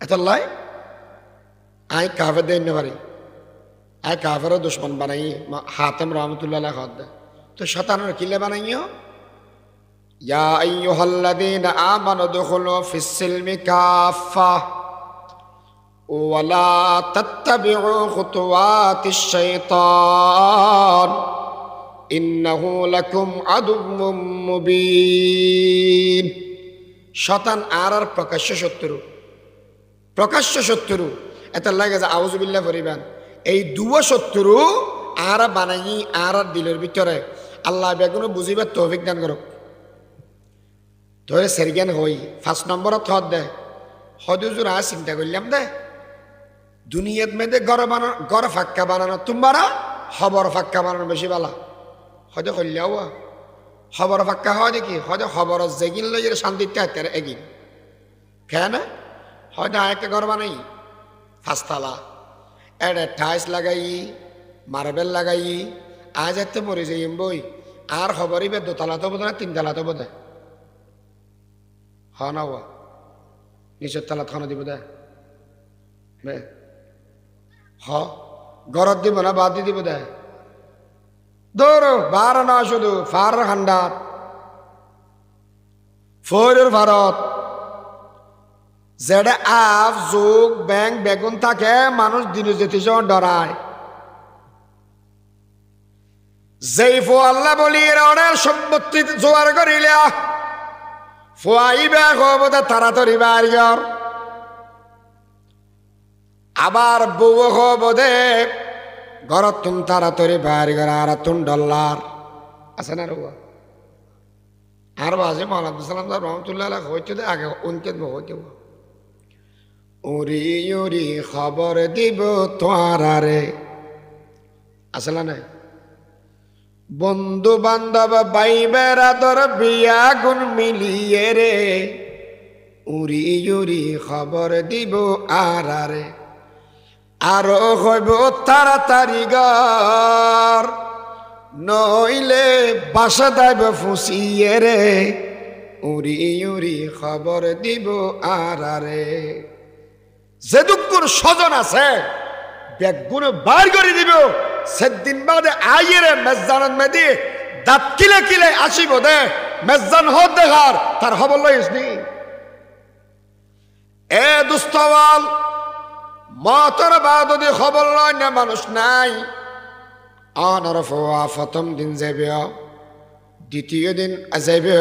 এত লাই আই কাফের দেন পারি আই কাফেরও দুশ্মন বানাই হাতেম রহমতুল্লাহ খাদ দে তো শতানের কিলে বানাইও ইয়া আইয়ুহাল্লাযীনা আমানু দুখুলু ফিস সিলমি কাফা ওয়া লা তাত্তাবিউ খুতুওয়াতিশ শাইতান ইন্নাহু লাকুম আদুউম মুবিন। শতান আর প্রকাশ্য শত্রু, প্রকাশ্য শত্রু এত লাগে যে আউযুবিল্লাহ পরিবান এই দুয়া শত্রু আর বানাই আর দিলের ভিতরে আল্লাহ বেগুন বুঝিবার তৌফিক দান করুক। তোরে সেরজ্ঞান হই ৫ নম্বরত হদ দে হদুজুর চিন্তা করলাম দে দুনিয়াত মেয়েদে ঘর ফাক্কা বানানো তোমারা খবর ফাক্কা বানানো বেশি বালা হয়তো করলেও খবর ফাক্কা হয় দেখি হয়তো খবর যেগিন লই শান্তিতে হাতে এগিন কেন হয়তো আরেকটা ঘর বানাই ফাঁসতালা এটা টাইলস লাগাই মার্বেল লাগাই আজ এতে মরে যাই বই আর খবরই বে দোতলা তো বোধ না তিনতলা তো বোধ হ না নিচের তালা থানা দিব দে হ গরত দিব না বাদ দি দিব দে দৌড়ো বার না শুধু ফার খান্ডাত ফৈরের ভারত যেটা আফ যোগ ব্যাং বেগুন থাকে মানুষ দিনে যেতে ডরায় যেই ফো আল্লাহ বলি অনেক সম্পত্তি জোয়ার করিলা ফুয়াইবে বোধে তাড়াতাড়ি বাড়ির আবার বউ বোধে ঘরত তুম তাড়াতাড়ি বাড়ি ঘর আর তুম ডল্লার আছে না রুয়া আর বাজে মৌলানা আব্দুল সালাম রহমতুল্লাহ হইতে দে আগে উনকে হইতে উরি উরি খবর দিব তোয়ারে আসলে নাই বন্ধু বান্ধব ভাই বেড়াদর বিয়া গুণ মিলিয়ে রে উরি উরি খবর দিব আরে আরো হইব তাড়াতাড়ি গর নইলে বাসা দাইব ফুসিয়ে রে উরি উরি খবর দিব আরে যে দুঃখুর স্বজন আছে বেগুন বার করে দিব সেদিন বাদে আইরে মেজানত মেদি দাঁত কিলে কিলে আসিব দে মেজান হদ দেখার তার খবর লইসনি এ দুস্তওয়াল মতর বাদদি খবর লয় না মানুষ নাই অনরফ প্রথম দিন যাবে দ্বিতীয় দিন যাবে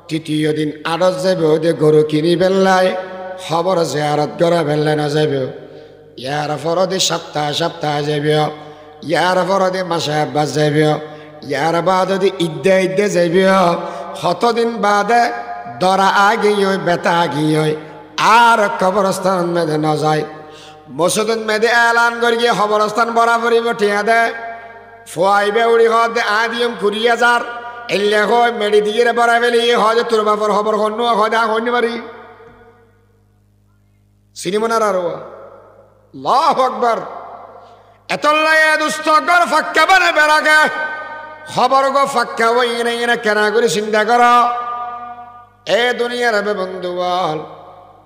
তৃতীয় দিন আড়ত যাবে দে গরু কিনি বেল্লাই খবর জিয়ারত করা বেল্লে না যাবে ইয়ার ফরদে সপ্তাহ সপ্তাহ যাবে ইয়ার ফরদে মাসে আব্বাস যাবে ইয়ার বাদদি ইদ্দে যাবে কতদিন বাদে দরা আগে বেতা আগে আর কবরস্থান মেদে না যায় মসুদিন মেদে এলান করি গিয়ে খবরস্থান বরাবরি বঠিয়া দে ফুয়াইবে উড়ি হ দে আদিম 20,000 এলে হয় মেডি দিয়ে বরা ফেলি হয় তোর বাপর খবর হন্য হয় দা হইনি পারি সিনেমার আরো আল্লাহু আকবার এতল্লাই দুস্থ গর ফাক্কা বানে বেড়াকে খবর গো ফাক্কা হই না কেন করে চিন্তা কর এ দুনিয়ার হবে বন্ধু বল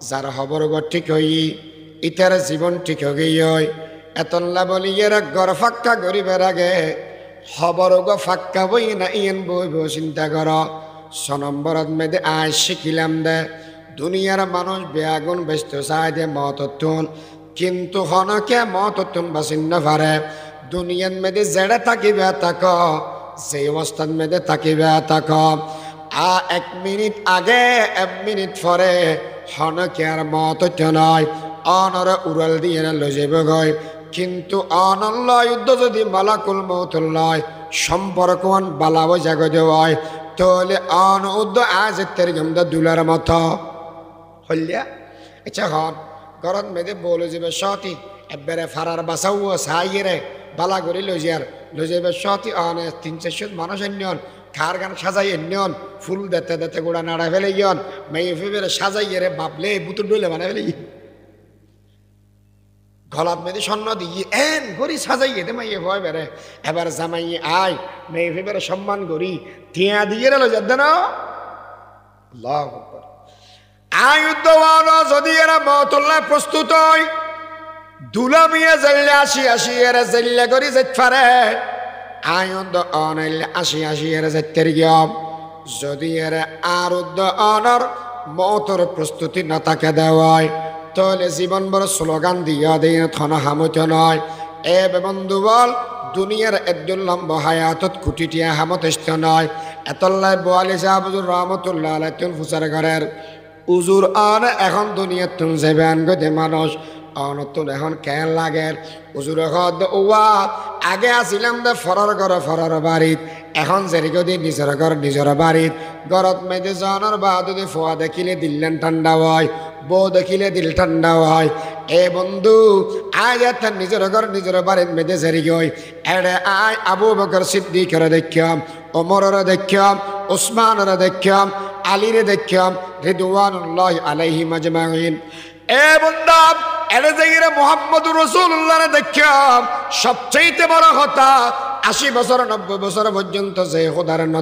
যার খবর গো ঠিক হই ইতার জীবন ঠিক হই এতল্লা বলি এরা গর ফাক্কা করি বেড়াগে খবর গো ফাক্কা বই না ইয়েন বই চিন্তা কর 6 নম্বরত মেদে আয় শিখিলাম দে দুনিয়ার মানুষ বেআগুন ব্যস্ত চাই দে মততুন কিন্তু হনকে মততুন বাসিন্ন পারে দুনিয়ার মেদে জেড়ে থাকিবে তাক যে অবস্থান মেদে থাকিবে তাক 1 মিনিট আগে 1 মিনিট পরে হনকে আর মতত্য নয় অনর উড়াল দিয়ে লই যাব গয় কিন্তু অনল্ল যুদ্ধ যদি মালাকুল মউতুল লয় সম্পর্কন বালাব জাগো দেওয়ায় তাহলে অন উদ্দ আজ তের গমদা দুলার মতো হলিয়া আচ্ছা হন গরত মেদে বলে যাবে সতী একবারে ফারার বাসাও সাইরে বালা করে লই যাবে সতী অনে 300 মানুষ এনিয়ন খার গান সাজাই এনিয়ন ফুল দেতে দেতে গোড়া নাড়া ফেলে গিয়ন মেয়ে ফেবেরে সাজাইয়ে বাপলে বুতুর ডলে বানা ফেলে গলাত মেদি স্বর্ণ দিয়ে এন গড়ি সাজাইয়ে দে মাইয়ে ভয় বেড়ে এবার জামাইয়ে আয় মেয়ে ফেবেরে সম্মান করি টিয়া দিয়ে লো যাদ না আল্লাহু আকবার আয়ুদ্ধওয়ালা যদি এরা মতল্লা প্রস্তুত হয় দুলামিয়া জেলে আসি এরা জেলে করি যেতে পারে আয়ুদ্ধ অনাইলে আসি এরা যেতে গিয়ম যদি এরা আরুদ্ধ অনর মতর প্রস্তুতি না থাকে দেওয়ায় তাহলে জীবন বড় স্লোগান দিয়া দিয়ে থন হামত নয় এ বন্ধু বল দুনিয়ার একজন লম্ব হায়াতত কুটিটিয়া হামতেষ্ট নয় এতল্লাই 42 আবুজুর রহমতুল্লাহ আলাইহি তুন ফুসার ঘরের উজুর আর এখন দুনিয়ার তুন যাবেন গদে মানুষ অনতুন এখন কেন লাগের উজুর ওয়া আগে আসিলাম দে ফরার বাড়িত এখন যেরিগদি নিজের ঘর নিজের বাড়িত গরত মেদে জানার বাদে ফোয়া দেখিলে দিল্লেন ঠান্ডা হয় বউ দেখিলে দিল ঠান্ডা হয়। এ বন্ধু আজ তার নিজের ঘর নিজের বাড়ির মেয়েদে সেরি গই এড়ে আয় আবু বকর সিদ্দিকের দেখিয়াম, ওমরের দেখিয়াম, উসমানের দেখিয়াম, আলীর দেখিয়াম রিদওয়ানুল্লাহ আলাইহিম আজমাইন। এ বন্ধু এড়ে যাইরে মুহাম্মদুর রাসূলুল্লাহ দেখিয়াম সবচেয়ে বড় কথা 80 বছর 90 বছর পর্যন্ত যে খোদার ন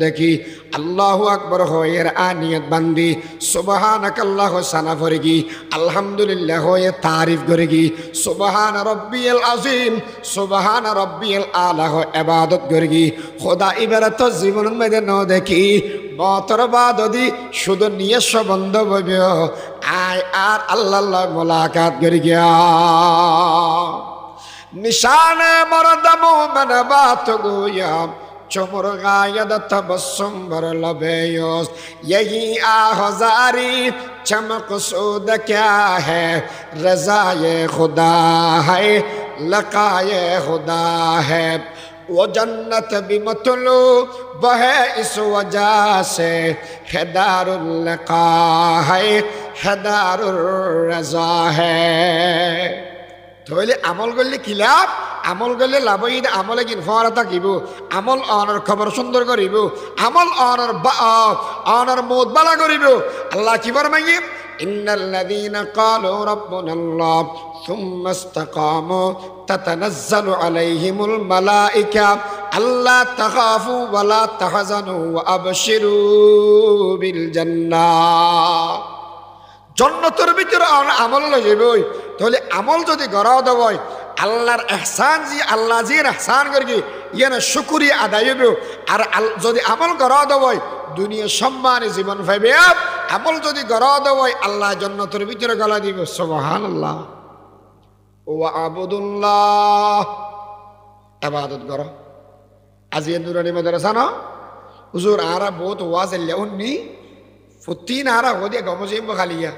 দেখি আল্লাহু আকবার হয়ে আনিয়ত বান্দি সুবহানাকাল্লাহ সানা ফরগি আলহামদুলিল্লাহ হয়ে তারিফ করেগি সুবহান রব্বিয়াল আযীম সুবহান রব্বিয়াল আলা ইবাদত করেগি। খোদা ইবাদত জীবন মধ্যে ন দেখি মতর বাদি শুধু নিজস্ব বন্ধ বইব আয় আর আল্লাহ মোলাকাত করি গিয়া निशान मर्द मोमन बात गोया चुमर गायद तबस्सुम भर लबेयोस यही आहजारी चमक सूद क्या है रज़ाए खुदा है लकाए खुदा है वो जन्नत भी मतलू वह इस वजह से हैदारुल लका है हैदारुर रज़ा है। তাহলে আমল করলে কি লাভ? আমল করলে লাভ হই আমলে কিন ফরা থাকিব, আমল অনর খবর সুন্দর করিব, আমল অনর মত বালা করিব। আল্লাহ কি ফরমাইয়ে ইন্নাল্লাযীনা ক্বালু রাব্বুনাল্লাহ সুম্মা ইসতাকামু তাতানাজ্জালু আলাইহিমুল মালায়েকা আল্লা তাখাফু ওয়া লা তাহজানু ওয়া আবশিরু বিল জান্নাহ। জন্নতের ভিতরে আমল লই যাবই। তাহলে আমল যদি গড়াও দেবই আল্লাহর এহসান জি আল্লাহ জির এহসান করি ইয়ানা শুকরিয়া আদায় হইব। আর যদি আমল গড়াও দেবই দুনিয়া সম্মানে জীবন পাইবে। আমল যদি গড়াও দেবই আল্লাহ জন্নতের ভিতরে গলা দিব। সুবহানাল্লাহ ওয়া আবুদুল্লাহ ইবাদত করো। আজি নুরানি মাদ্রাসা না হুজুর আরা বহুত ওয়াজ লেউনি ফুতিন আরা হদিয়া গমজিম খালিয়া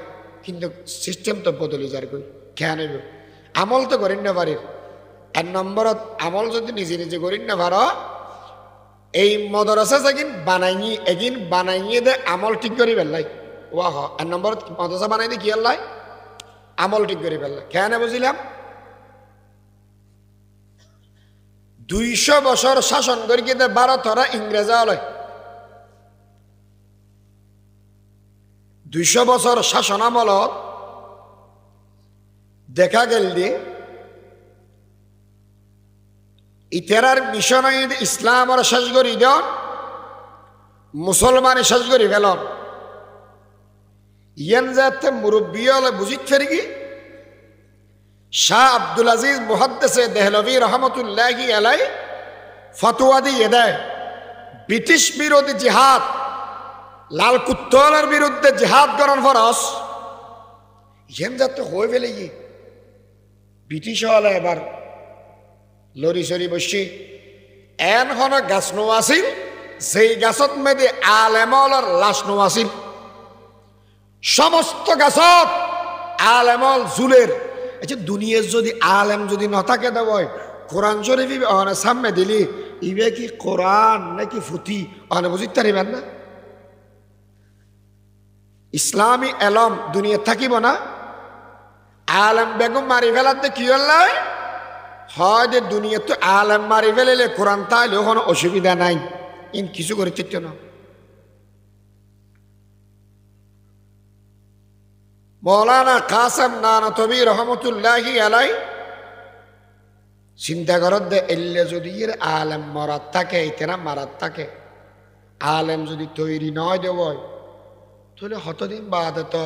কিন্তু সিস্টেম তো বদলি যার কই কেন হইব আমল তো করেন না পারির। এক নম্বরত আমল যদি নিজে নিজে করেন না পারো এই মদরসা যেগিন বানাইনি এগিন বানাইয়ে দে আমল ঠিক করি পেলাই ওয়া হ। এক নম্বরত মদরসা বানাই দি কি আল্লাহ আমল ঠিক করি পেলাই কেন বুঝিলাম 200 বছর শাসন করি কিন্তু ভারতরা ইংরেজা লয় 200 বছর শাসন আমলত দেখা গেল যে ইতেরার মিশন ইসলাম আর শেষ করি দেন মুসলমানে শেষ করি ফেলন ইয়ান যাতে মুরব্বী হলে বুঝিত ফেরি শাহ আব্দুল আজিজ মুহাদ্দিসে দেহলভি রহমতুল্লাহি আলাইহি ফতোয়া দিয়ে দেয় ব্রিটিশ বিরোধী জিহাদ লাল কুত্তলের বিরুদ্ধে জিহাদ করার ফরজ ইয়ান যাতে হয়ে ফেলে ব্রিটিশ হলে এবার লরি সরি বসি এন হন গাছ নো আছিল যেই গাছত মেদে আলেমলের লাশ নো আছিল সমস্ত গাছত আলেমল জুলের। আচ্ছা দুনিয়ার যদি আলেম যদি না থাকে দেবয় কোরআন শরীফ অনে সামনে দিলি ইবে কি কোরআন নাকি ফুটি অনে বুঝিতে পারিবেন না। ইসলামী এলম দুনিয়া থাকিব না আলেম বেগম মারি ফেলাতে কি হল্লাই হয় যে দুনিয়া তো আলেম মারি ফেলেলে কোরআন তাইলে কোনো অসুবিধা নাই ইন কিছু করে চিত্ত না। মৌলানা কাসেম নানতবী রহমতুল্লাহি আলাইহি চিন্তা করত দে এলে যদি এর আলেম মরাত থাকে ইতেনা মারাত থাকে আলেম যদি তৈরি নয় দেব তাহলে হতদিন বাদ তো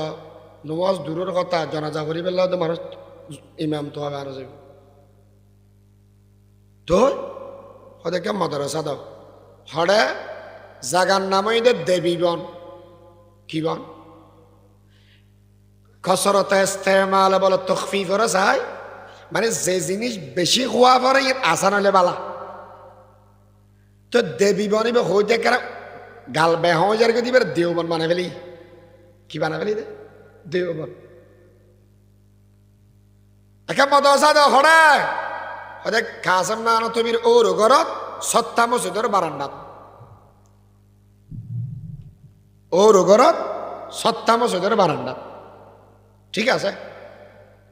নওয়াজ দূরের কথা জানাজা করি পেলাও তো মানুষ ইমাম তো হবে আরো যাবে তো হদেকে মাদ্রাসা দাও হরে জাগার নামই দে দেবী বন কি বন কসরত ইস্তেমাল বলে তখফিফ করে চাই মানে যে জিনিস বেশি খোয়া পরে আসান হলে বালা তো দেবী বনিবে হইতে কারা গাল বেহজারকে দিবে দেওবন বানাই ফেলি কি বানাই ফেলি দে দেওবন একে মাদ্রাসা দাও হরে হদে কাসেম নানতবীর ওর ঘরত সত্তা মসজিদের বারান্দাত ওর ঘরত সত্তা মসজিদের বারান্দাত ঠিক আছে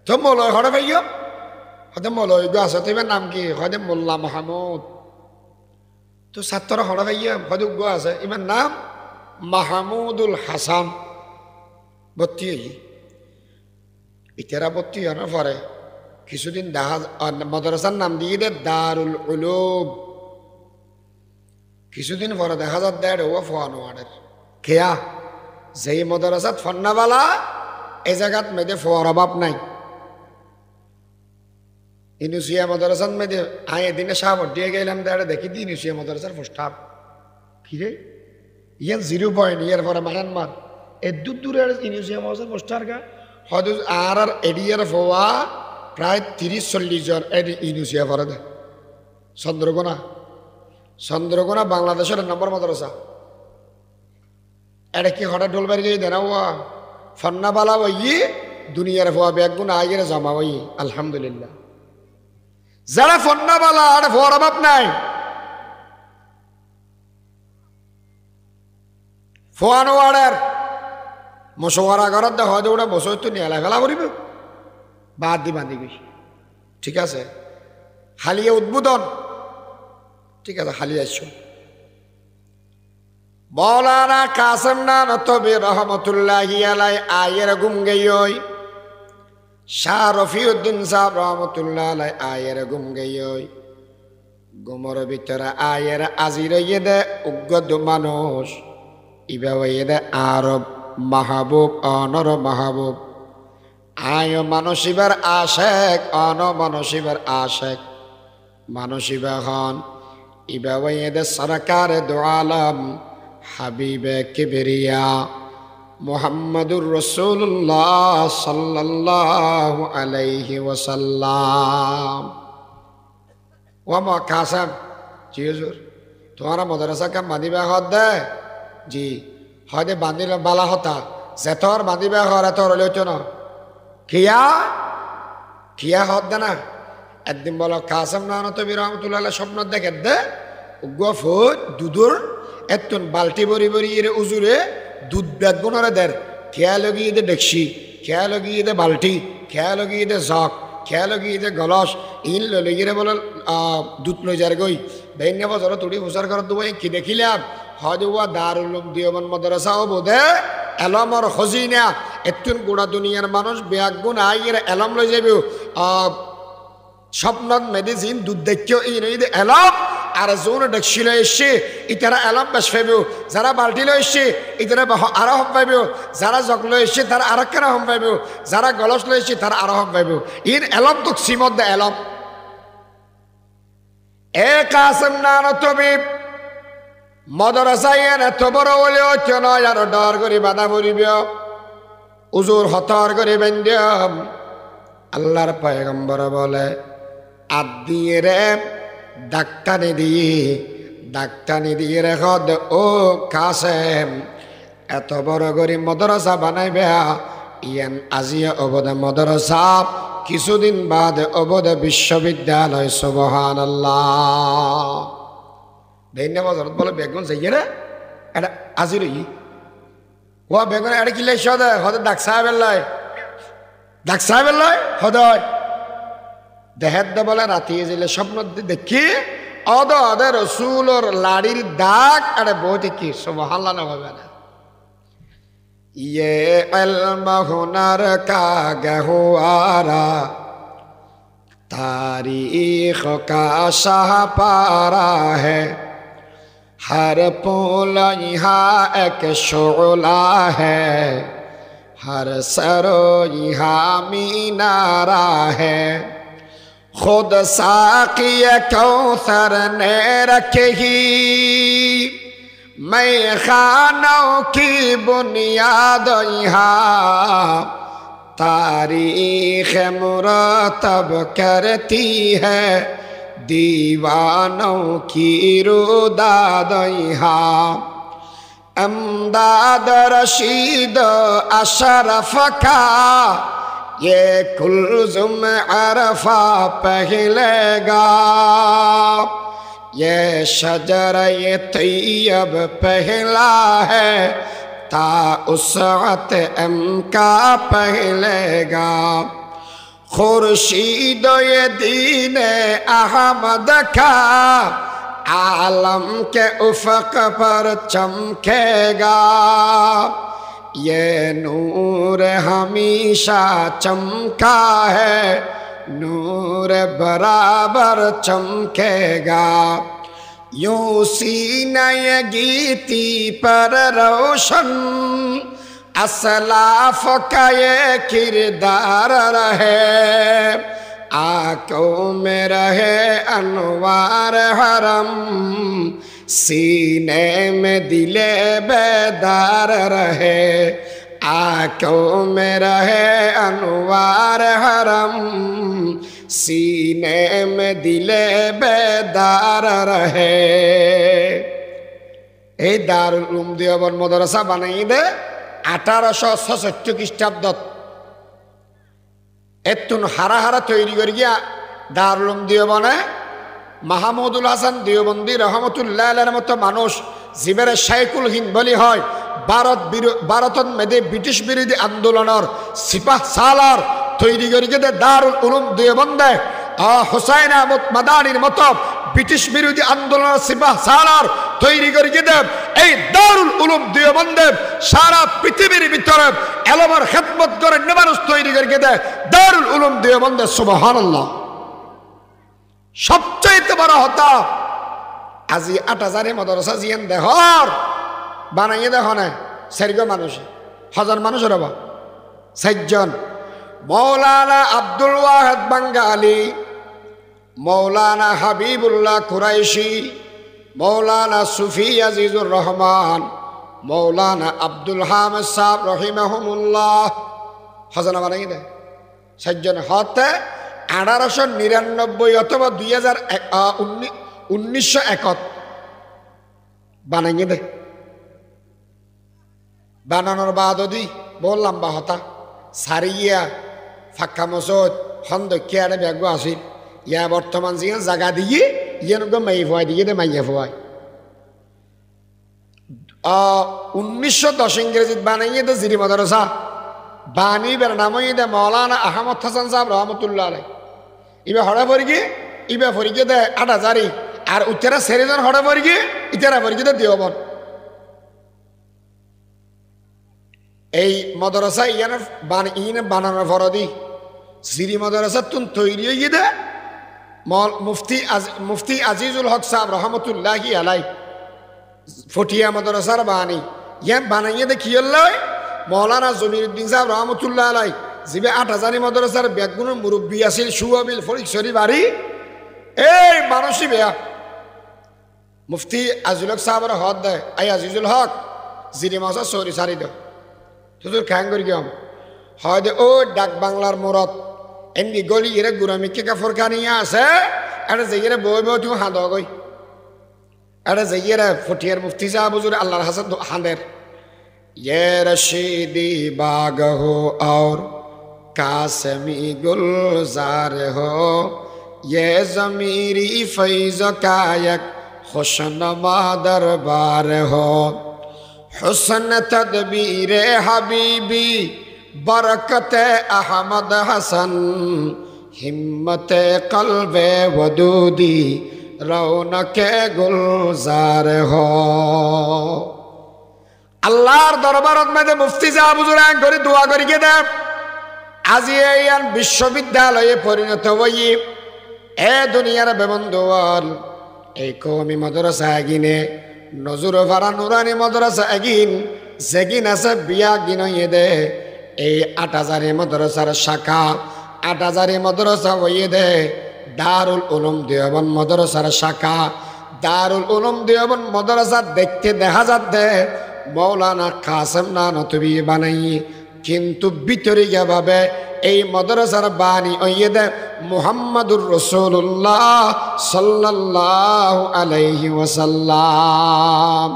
তো মলয় হরে ভাইও হয়তো মলয় গো আছে তো এবার নাম কি হয়তো মোল্লা মাহমুদ তো ছাত্র হরে ভাইয়া হয়তো গো আছে এবার নাম মাহমুদুল হাসান ভর্তি হই ইতারা ভর্তি হওয়ার পরে কিছুদিন দেখা মাদ্রাসার নাম দিয়ে দে দারুল উলুম কিছুদিন পরে দেখা যাক দেয় ও ফোয়ানোয়ারের খেয়া যেই মাদ্রাসাত ফন্নাবালা এই জায়গাত মেয়েদের ফোয়ার অভাব নাই ইনুসিয়া মাদ্রাসাত মেয়েদে আয় এদিনে সাহ দিয়ে গেলাম দেয় দেখি দি ইনুসিয়া মাদ্রাসার পোস্টার কি রে ইয়ার 0 পয়েন্ট ইয়ার পরে মায়ানমার এর দূরে ইনুসিয়া মাদ্রাসার পোস্টার গা হয়তো আর এডিয়ার ফোয়া প্রায় 30-40 জন ইনুসিয়া পরে দেয় চন্দ্রকোনা বাংলাদেশের নম্বর মাদ্রাসা এটা কি হঠাৎ ঢোলবাড়ি গিয়ে দেনা হওয়া ফন্নাবালা ওই দুনিয়ার ফোয়া ব্যাগুন আইয়ের জমা ওই আলহামদুলিল্লাহ যারা ফন্নাবালা আর ফোয়ার অভাব নাই ফোয়ানোয়ারের মশোয়ারা করার দেখা হয় ওটা বসে তো নিয়ে ফেলা করিব বাদ দি বাঁধি গেছি ঠিক আছে হালিয়ে উদ্বোধন ঠিক আছে হালিয়ে আসছো মৌলানা কাসেম নানতবী রহমতুল্লাহি আলাই আয়ের গুম গেই শাহ রফিউদ্দিন সাহেব রহমতুল্লাহ আলাই আয়ের গুম গেই গুমর ভিতরে আয়ের আজির দে উগ্গদ মানুষ ইভাবে দে আরব মাহবুব অনর মাহবুব আয় মানসিবার আশেক অন মানসিবার আশেক মানসিবা হন ইভাবে দে সরকার দু আলম হাবিবে কিবরিয়া মুহাম্মাদুর রাসূলুল্লাহ সাল্লাল্লাহু আলাইহি ওয়াসাল্লাম ওয়া মা কাসেম জি হুজুর তোমারা মাদ্রাসা কা মাদিবা হদ দে জি হদে বান্দিল বালা হতা যেতর বান্দিবা হর এতর লইতো না কিয়া হদ দে না একদিন বলো কাসেম নানতবী রহমতুল্লাহ স্বপ্ন দেখে দে গফুর দুধুর এতন বালতি বরি বরি এর উজুরে দুধ ব্যাগ গুণরে দের খেয়া লগিয়ে দে ডেকসি খেয়া লগিয়ে দে বালতি খেয়া লগিয়ে দে জগ খেয়া লগিয়ে দে গলস ইন লইয়ে বলে দুধ লই যার গই বেন বছর তুড়ি হুসার কর দেবো কি দেখিলাম হদুয়া দারুল উলুম দেওবন্দ মাদ্রাসাও বোধে এলমর খজিনা এতন গোড়া দুনিয়ার মানুষ ব্যাগ গুণ আইয়ের এলম লই যাবে স্বপ্নত মেডিসিন দুধ দেখিও ইন এলম আর যোন ডেকছিল এসছে ইতারা এলম বেশ পাইব যারা বাল্টি লই এসছে ইতারা আরো হম পাইব যারা জগ লই এসছে তারা আর কেন হম পাইব যারা গলস লই এসছে তারা আরো হম পাইব ইন এলম তো সিমত দে এলম এ কাসেম নানতবী মাদ্রাসায় এত বড় হলেও কেন আর ডর করি বাধা পড়িব উজুর হতর করে বেন্দিয়াম আল্লাহর পয়গম্বর বলে আদিয়ে রে ডাক্তানি দিয়ে রেখ ও কাসেম এত বড় করে মাদ্রাসা বানাইবে ইয়ান আজিয়া অবদ মাদ্রাসা কিছুদিন বাদ অবদ বিশ্ববিদ্যালয় সুবহানাল্লাহ দেইনা বাজারত বলে বেগুন যাইয়ে রে এটা আজির ও বেগুন এটা কি লাই সদা হদ ডাক সাহেবের লাই হদয় দেহের দে বলে রাতি যেলে স্বপ্ন দেখি অদ অদে রসুলোর লাড়ির দাগ আরে বহুত কি সুবহানাল্লাহ না হবে না ये इल्म हुनर का गहवारा तारीख का शाहपारा है हर पुल यहाँ एक शोला है हर सरो यहाँ मीनारा है खुद साक़ी कौसर ने रखी मैं खानों की बुनियाद यहाँ तारीख़ मुरतब करती है दीवानों की रुदाद यहाँ अमदाद रशीद अशरफ का ये कुल्ज़ुम अरफा पहलेगा ये शजर ये तैयब पहला है था उसअत एम का पहलेगा खुर्शीद ये दीन अहमद का आलम के उफ़क़ पर चमकेगा ये नूर हमेशा चमका है नूर बराबर चमकेगा यूं सीना ये गीती पर रोशन असलाफ का ये किरदार रहे आंखों में रहे अनवार हरम सीने में दिले बेदार रहे आंखों में रहे अनवार हरम सीने में दिले बेदार रहे এই দারুল উলুম দেওবন্দ মাদ্রাসা বানাই দে 1866 খ্রিস্টাব্দত এতুন হারা হারা তৈরি করি গিয়া দারুল উলুম দেওবনে মাহমুদুল হাসান দেওবন্দি রহমতুল্লাহ আলাইহির মতো মানুষ জিবের শাইখুল হিন্দ বলি হয় ভারতত মেদে ব্রিটিশ বিরোধী আন্দোলনের সিপাহ সালার তৈরি করি গিয়ে দারুল উলুম দেওবন্দে হুসাইন আহমদ মাদানির মতো ব্রিটিশ বিরোধী আন্দোলনের সিপাহ সালার তৈরি করি গিয়ে এই দারুল উলুম দেওবন্দে সারা পৃথিবীর ভিতরে এলমের খেদমত করে মানুষ তৈরি করে গিয়ে দারুল উলুম দেওবন্দে সুবহানাল্লাহ সবচাইতে বড় হতা আজি 8000 মাদ্রাসা জিয়ান দেহর বানাইয়ে দেখো না 4 মানুষ 1000 মানুষের হবা 4 জন মৌলানা আব্দুল ওয়াহিদ বাঙ্গালী মৌলানা হাবিবুল্লাহ কুরাইশি মৌলানা সুফি আজিজুর রহমান মৌলানা আব্দুল হামিদ সাহেব রহিমাহুমুল্লাহ হাজানা বানাই দে 4 জন হতে 1899 অথবা 1901 বানাই দে বানানোর বাদদি বললাম বা হতা সারিয়া ফাক্কা মসজিদ হন্দকিয়া ব্যাগ আসিল ইয়া বর্তমান জিয়া জায়গা দিয়ে ইয়ান মাই ভয় দিয়ে দে মাইয়া ভয় 1910 ইংরেজিত বানাইয়ে দে জিরি মাদ্রাসা বানিবের নাম দে মৌলানা আহমদ হাসান সাহেব রহমতুল্লাহ আলাই ইবে হড়া পড়ি ইবে পড়ি দে 8000 আর উত্তরা সেরেজন হড়া পড়ি ইতারা পড়ি দে দেওবন এই মাদ্রাসা ইয়ান বানানোর ফরদি জিরি মাদ্রাসা তুন তৈরি হয়ে দে মুফতি আজিজুল হক সাহেব রহমতুল্লাহি আলাই ফটিয়া মাদ্রাসার বানি ইয়ান বানাইয়ে দে কি হল্লাই মৌলানা জমিরুদ্দিন সাহেব রহমতুল্লাহ আলাই জিবে 8000 মাদ্রাসার ব্যাগুনের মুরব্বী আছিল সুয়াবিল ফরিকসরি বাড়ি এই মানুষই বেয়া মুফতি আজিজুল হক সাহেবের হদ দেয় আই আজিজুল হক জিরি মাসা সরি সারি দে তোর খাং করি গম হয় দে ও ডাক বাংলার মোরত এমনি গলি এরা গুরামিকে কাফর খানিয়া আছে এটা যাইয়েরা বই বই তুই হাঁদ গই এটা যাইয়েরা ফটিয়ার মুফতি সাহেব হুজুর আল্লাহর হাসান হাঁদের ये रशीदी बाग हो और कासमी गुलजार हो ये ज़मीरी फैज़ कायक खुशनुमा दरबार हो हुस्न तदबीर हबीबी बरकत अहमद हसन हिम्मत कल्ब वदूदी रौनक गुलजार हो আল্লাহর দরবারত মধ্যে মুফতি সাহেব হুজুর করে দোয়া করি কে দেব আজি এই বিশ্ববিদ্যালয়ে পরিণত হই এ দুনিয়ার বেবন্দওয়াল এই কওমি মাদ্রাসা গিনে নজর ফারা নুরানি মাদ্রাসা গিন যেগিন আছে বিয়া গিনয়ে দে এই 8000 মাদ্রাসার শাখা 8000 মাদ্রাসা হইয়ে দে দারুল উলুম দেওবন্দ মাদ্রাসার শাখা দারুল উলুম দেওবন্দ মাদ্রাসা দেখতে দেখা যাচ্ছে মৌলানা কাসেম নানতবি বানাই কিন্তু ভিতরিয়া ভাবে এই মাদ্রাসার বাণী ওইয়ে দে মুহাম্মাদুর রাসূলুল্লাহ সাল্লাল্লাহু আলাইহি ওয়াসাল্লাম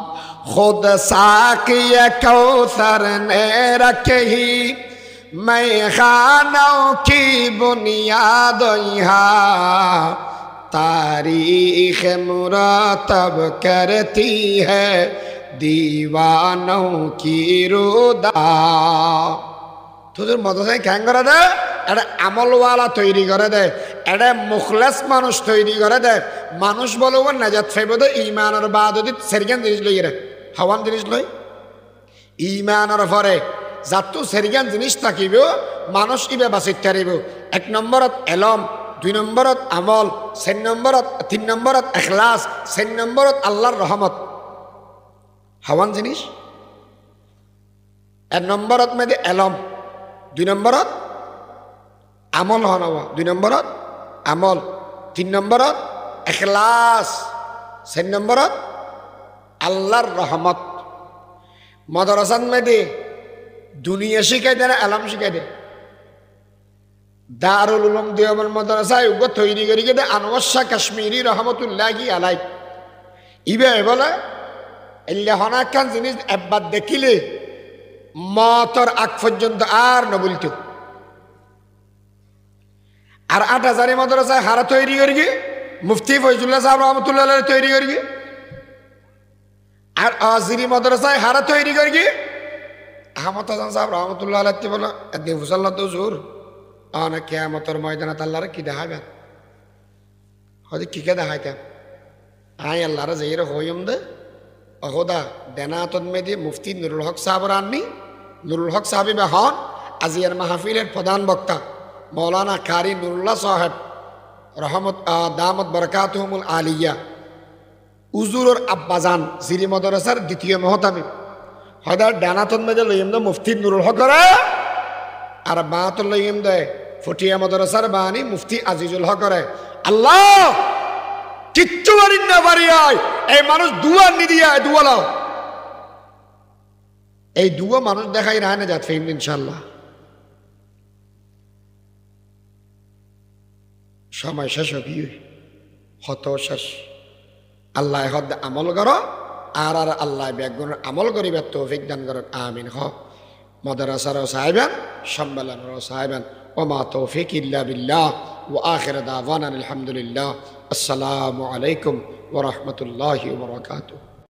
খুদ সাকিয়ে কৌসর নে রখি मैं खानों की बुनियाद यहाँ तारीख मुरातब करती है दीवानों की रुदा তোদের মাদ্রাসায় ক্যাং করে দে এটা আমলওয়ালা তৈরি করে দে এটা মুখলেস মানুষ তৈরি করে দে মানুষ বলব নাজাত পাইব দে ঈমানের বাদতি সেরগান জিনিস লই রে হাওয়ান জিনিস লই ঈমানের পরে যাতু সেরগান জিনিস থাকিব মানুষ ইবে বাঁচিত থাকিব এক নম্বরত এলম দুই নম্বরত আমল তিন নম্বরত ইখলাস চার নম্বরত আল্লাহর রহমত হাওয়ান জিনিস এক নম্বরত মেদে এলম দুই নম্বরত আমল হনবা দুই নম্বরত আমল তিন নম্বরত ইখলাস চার নম্বরত আল্লাহর রহমত মাদ্রাসাত মেদে দুনিয়া শিখাই দেয় আলম শিখাই দেয় দারুল উলুম দেওবন্দ মাদ্রাসায় উগ তৈরি করি দে আনোয়ার শাহ কাশ্মীরি রহমতুল্লাহি আলাই ইবে বলে এল্লাহনা খান জিনিস একবার দেখিলে মতর আগ পর্যন্ত আর না বলতো আর 8000 মাদ্রাসায় হারা তৈরি করি মুফতি ফয়জুল্লাহ সাহেব রহমতুল্লাহ তৈরি করি আর আজিরি মাদ্রাসায় হারা তৈরি করি আহমদ হাসান সাহেব রহমতুল্লাহ আলাইহি বলে এদি ফুসাল্লাহ তো জোর আনা কিয়ামতের ময়দানে আল্লাহর কি দেখাবেন হদি কি কে দেখাইতে আই আল্লাহর যাইরে হইম দে অহদা দেনাতন মেদি মুফতি নুরুল হক সাহেব রাননি নুরুল হক সাহেব হন আজিয়ার মাহফিলের প্রধান বক্তা মৌলানা কারি নুরুল্লাহ সাহেব রহমত দামত বরকাতুহুমুল আলিয়া উজুরর আব্বাজান জিরি মাদ্রাসার দ্বিতীয় মহতামি হয়দার ডানাতন মেদে লইম দে মুফতি নুরুল হক রে আর বাতুল লইম দে ফটিয়া মাদ্রাসার বানি মুফতি আজিজুল হক রে আল্লাহ কিচ্ছু বাড়ি না বাড়ি আয় এই মানুষ দুয়া নিদিয়া দুয়া লাও এই দুয়া মানুষ দেখাই রায় না যাত ফেম ইনশাআল্লাহ সময় শেষ হবি হত শেষ আল্লাহ হদ আমল কর আর আল্লাহ বেগুনের আমল করিবার তৌফিক দান করক আমিন হ মাদ্রাসার সাহেবান সম্মেলনের সাহেবান ওমা তৌফিক ইল্লা বিল্লাহ ওয়া আখির দাওয়ানা আলহামদুলিল্লাহ আসসালামু আলাইকুম ওয়া রাহমাতুল্লাহি ওয়া বারাকাতুহু